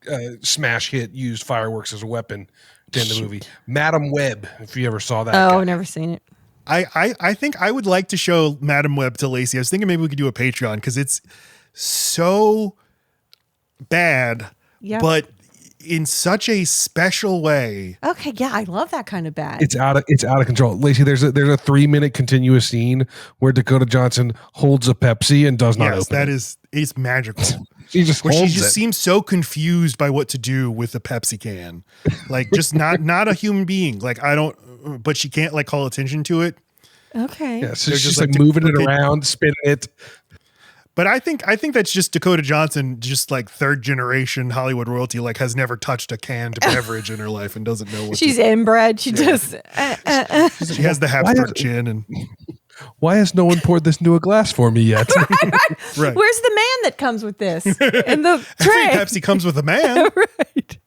smash hit used fireworks as a weapon in the movie? Madam Web, if you ever saw that. Oh, guy. I've never seen it. I think I would like to show Madam Web to Lacey. I was thinking maybe we could do a Patreon because it's so bad, Yeah. but in such a special way. Okay, yeah, I love that kind of bad. It's out of control. Lacey, there's a 3-minute continuous scene where Dakota Johnson holds a Pepsi and does not Yes, open that it. it's magical. She just Where she holds just it. seems so confused by what to do with the Pepsi can. Like, just not a human being. Like, but she can't like call attention to it. Okay. Yeah, so They're she's just like like, moving it okay. around, spinning it. But I think that's just Dakota Johnson, just like third generation Hollywood royalty, like has never touched a canned beverage in her life and doesn't know what She's inbred. She just. she has the Habsburg chin and Why has no one poured this into a glass for me yet? right. Where's the man that comes with this? In the Every tray. Pepsi comes with a man. Right.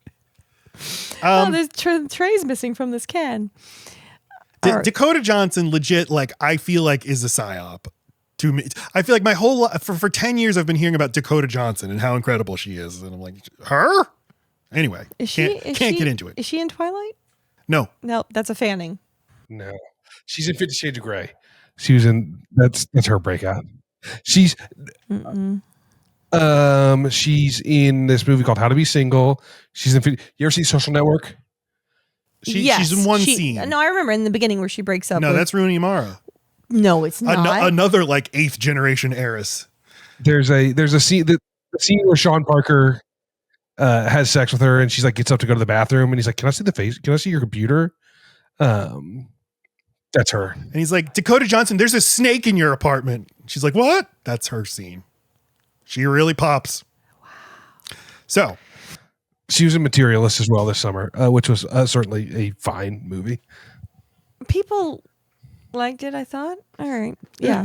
There's trays missing from this can. Dakota Johnson, legit, like I feel like is a psyop to me. I feel like my whole life, for 10 years I've been hearing about Dakota Johnson and how incredible she is, and I'm like, her? Anyway, can't get into it. Is she in Twilight? No, No, that's a fanning. No, she's in 50 Shades of Grey. She was in that's her breakout. She's she's in this movie called How to Be Single. She's in. You ever see Social Network? she's in one scene. No, I remember in the beginning where she breaks up. No, with, that's Rooney Mara. No, it's not. Another like 8th generation heiress. There's a scene the scene where Sean Parker has sex with her, and she's like gets up to go to the bathroom, and he's like, "Can I see the face? Can I see your computer?" That's her. And he's like, Dakota Johnson, there's a snake in your apartment. She's like, what? That's her scene. She really pops. Wow. So She was in Materialist as well this summer, which was certainly a fine movie. People liked it, I thought. All right. It Yeah.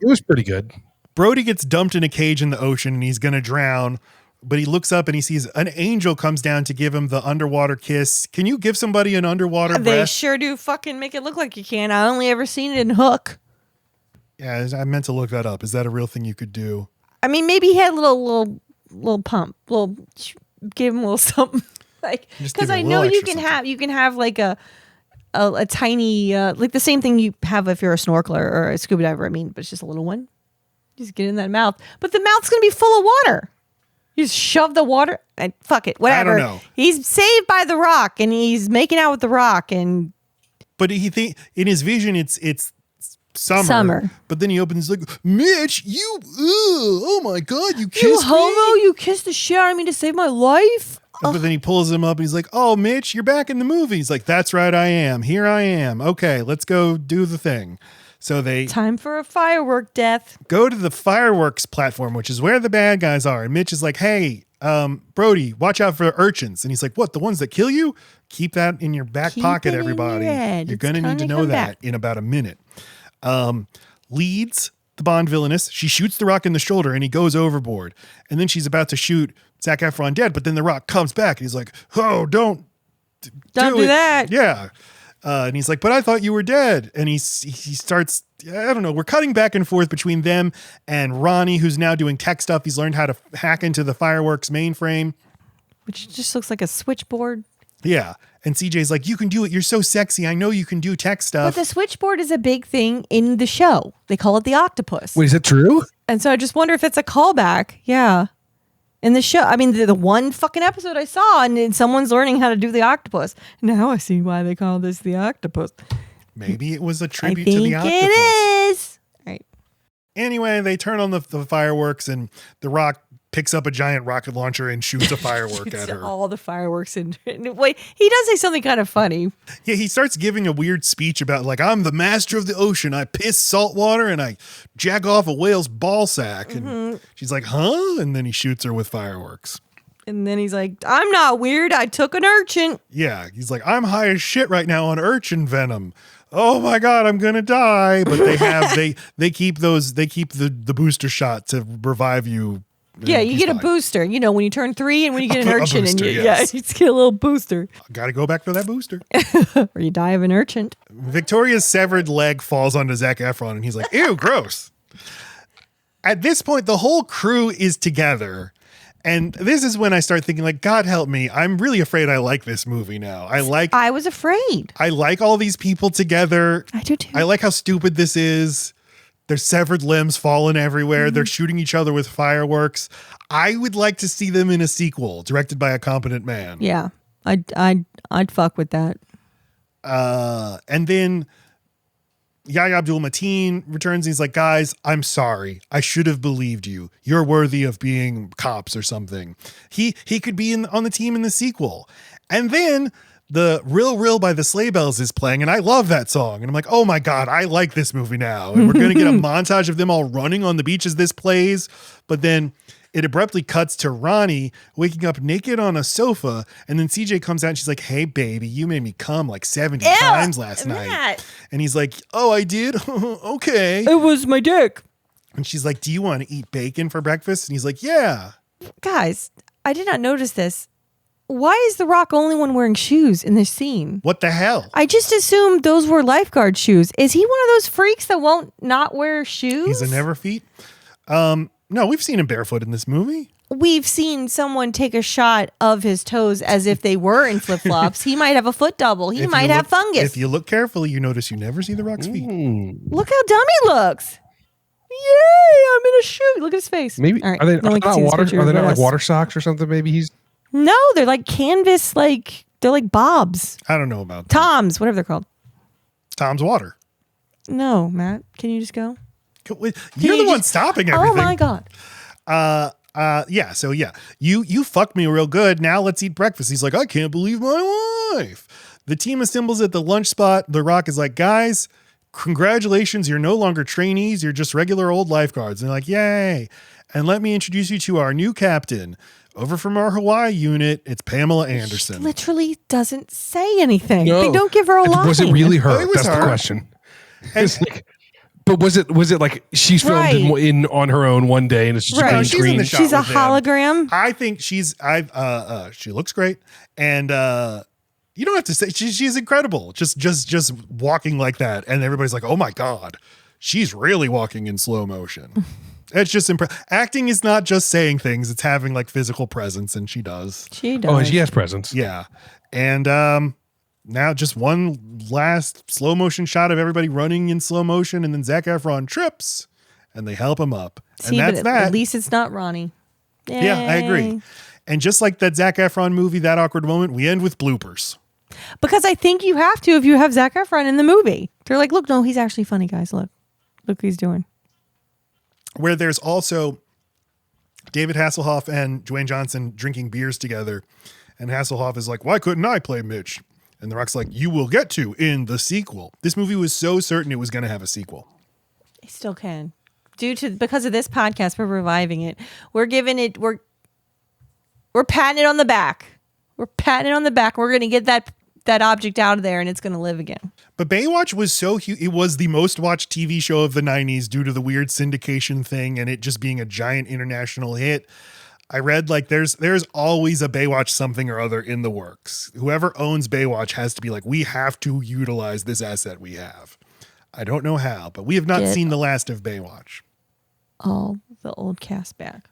was pretty good. Brody gets dumped in a cage in the ocean and he's going to drown. But he looks up and he sees an angel comes down to give him the underwater kiss. Can you give somebody an underwater They breath? sure do fucking make it look like you can. I only ever seen it in Hook. Yeah, I meant to look that up. Is that a real thing you could do? I mean, maybe he had a little pump, give him a little something, like Just because give I him a know little you extra can have like a tiny like the same thing you have if you're a snorkeler or a scuba diver. I mean, but it's just a little one. Just get in that mouth, but the mouth's gonna be full of water. You just shove the water and fuck it, whatever. I don't know. He's saved by the rock and he's making out with the rock and But in his vision, it's summer. Summer. But then he opens like, Mitch, oh my God, you you kissed me. homo, you kissed the shit out of me to save my life. But then he pulls him up and he's like, oh, Mitch, you're back in the movie. He's like, that's right, I am. Here I am. Okay, let's go do the thing. So they Time for a firework death. go to the fireworks platform, which is where the bad guys are. And Mitch is like, hey, Brody, watch out for urchins. And he's like, what, the ones that kill you? Keep that in your back Keep pocket, it in everybody. your head. You're It's going to need to gonna know come that back. in about a minute. Leads the Bond villainess. She shoots The Rock in the shoulder and he goes overboard. And then she's about to shoot Zac Efron dead, but then The Rock comes back and he's like, oh, don't do it. that. Yeah. And he's like, but I thought you were dead. And he starts, I don't know. We're cutting back and forth between them and Ronnie, who's now doing tech stuff. He's learned how to hack into the fireworks mainframe. Which just looks like a switchboard. Yeah. And CJ's like, you can do it. You're so sexy. I know you can do tech But stuff. the switchboard is a big thing in the show. They call it the octopus. Wait, is it true? And so I just wonder if it's a callback. Yeah. In the show. I mean, the one fucking episode I saw, and someone's learning how to do the octopus. Now I see why they call this the octopus. Maybe it was a I tribute think to the octopus. it is. Right. Anyway, they turn on the fireworks and The Rock picks up a giant rocket launcher and shoots a firework It's at her. all the fireworks in. Wait, he does say something kind of funny. Yeah, he starts giving a weird speech about like, I'm the master of the ocean. I piss salt water and I jack off a whale's ball sack. And she's like, huh? And then he shoots her with fireworks. And then he's like, I'm not weird. I took an urchin. Yeah, he's like, I'm high as shit right now on urchin venom. Oh my God, I'm gonna die. But they keep the booster shot to revive you. Yeah, you He's get a fine. booster, when you turn 3 and when you get an A urchin. booster, and you yes. just get a little booster. Gotta go back for that booster. Or you die of an urchin. Victoria's severed leg falls onto Zac Efron and he's like, ew, gross. At this point, the whole crew is together. And this is when I start thinking like, God help me. I'm really afraid I like this movie now. I was afraid. I like all these people together. I do too. I like how stupid this is. There's severed limbs falling everywhere. They're shooting each other with fireworks. I would like to see them in a sequel directed by a competent man. Yeah, I'd fuck with that. And then Yahya Abdul-Mateen returns. And he's like, guys, I'm sorry. I should have believed you. You're worthy of being cops or something. He could be on the team in the sequel. And then the Real by the Sleigh Bells is playing, and I love that song. And I'm like, oh my God, I like this movie now. And we're going to get a montage of them all running on the beach as this plays. But then it abruptly cuts to Ronnie waking up naked on a sofa. And then CJ comes out and she's like, hey, baby, you made me come like 70 times last night. Matt. And he's like, oh, I did? Okay. It was my dick. And she's like, do you want to eat bacon for breakfast? And he's like, yeah. Guys, I did not notice this. Why is The Rock only one wearing shoes in this scene? What the hell? I just assumed those were lifeguard shoes. Is he one of those freaks that won't not wear shoes? He's a never feet. No, we've seen him barefoot in this movie. We've seen someone take a shot of his toes as if they were in flip-flops. He might have a foot double. He If might you have look- fungus. If you look carefully, you notice you never see The Rock's feet. Look how dumb he looks. Yay, I'm in a shoe. Look at his face. Maybe All right, are they no one can not see this water? picture Are they but not like us. water socks or something? Maybe he's No, they're like canvas, they're like bobs. I don't know about that. Toms, whatever they're called. Tom's water. No, Matt, can you just go? You're you the one just- stopping everything. Oh my God. Yeah. So yeah, you fucked me real good. Now let's eat breakfast. He's like, I can't believe my wife. The team assembles at the lunch spot. The Rock is like, guys, congratulations. You're no longer trainees. You're just regular old lifeguards. And they're like, yay. And let me introduce you to our new captain over from our Hawaii unit. It's Pamela Anderson. Literally doesn't say anything. no. They don't give her a line. Was it really her? Oh, it was That's her. the question. It's like, but was it like she's filmed Right. in on her own one day and it's just Right. a green No, she's in screen? the shot. She's a with him. hologram. I think she looks great. And you don't have to say she's incredible. Just walking like that. And everybody's like, oh my God, she's really walking in slow motion. It's just acting is not just saying things, it's having like physical presence, and she does. She does. Oh, and she has presence. Yeah. And now just one last slow motion shot of everybody running in slow motion, and then Zac Efron trips and they help him up. See, and that's but that. at least it's not Ronnie. Yeah, I agree. Yay. And just like that Zac Efron movie, That Awkward Moment, we end with bloopers. Because I think you have to if you have Zac Efron in the movie. They're like, look, no, he's actually funny, guys. Look what he's doing. Where there's also David Hasselhoff and Dwayne Johnson drinking beers together. And Hasselhoff is like, why couldn't I play Mitch? And The Rock's like, you will get to in the sequel. This movie was so certain it was going to have a sequel. It still can. Because of this podcast, we're reviving it. We're patting it on the back. We're patting it on the back. We're going to get that object out of there and it's going to live again. But Baywatch was so huge. It was the most watched TV show of the 90s due to the weird syndication thing and it just being a giant international hit. I read like there's always a Baywatch something or other in the works. Whoever owns Baywatch has to be like, we have to utilize this asset we have. I don't know how, but we have not seen the last of Baywatch. All the old cast back.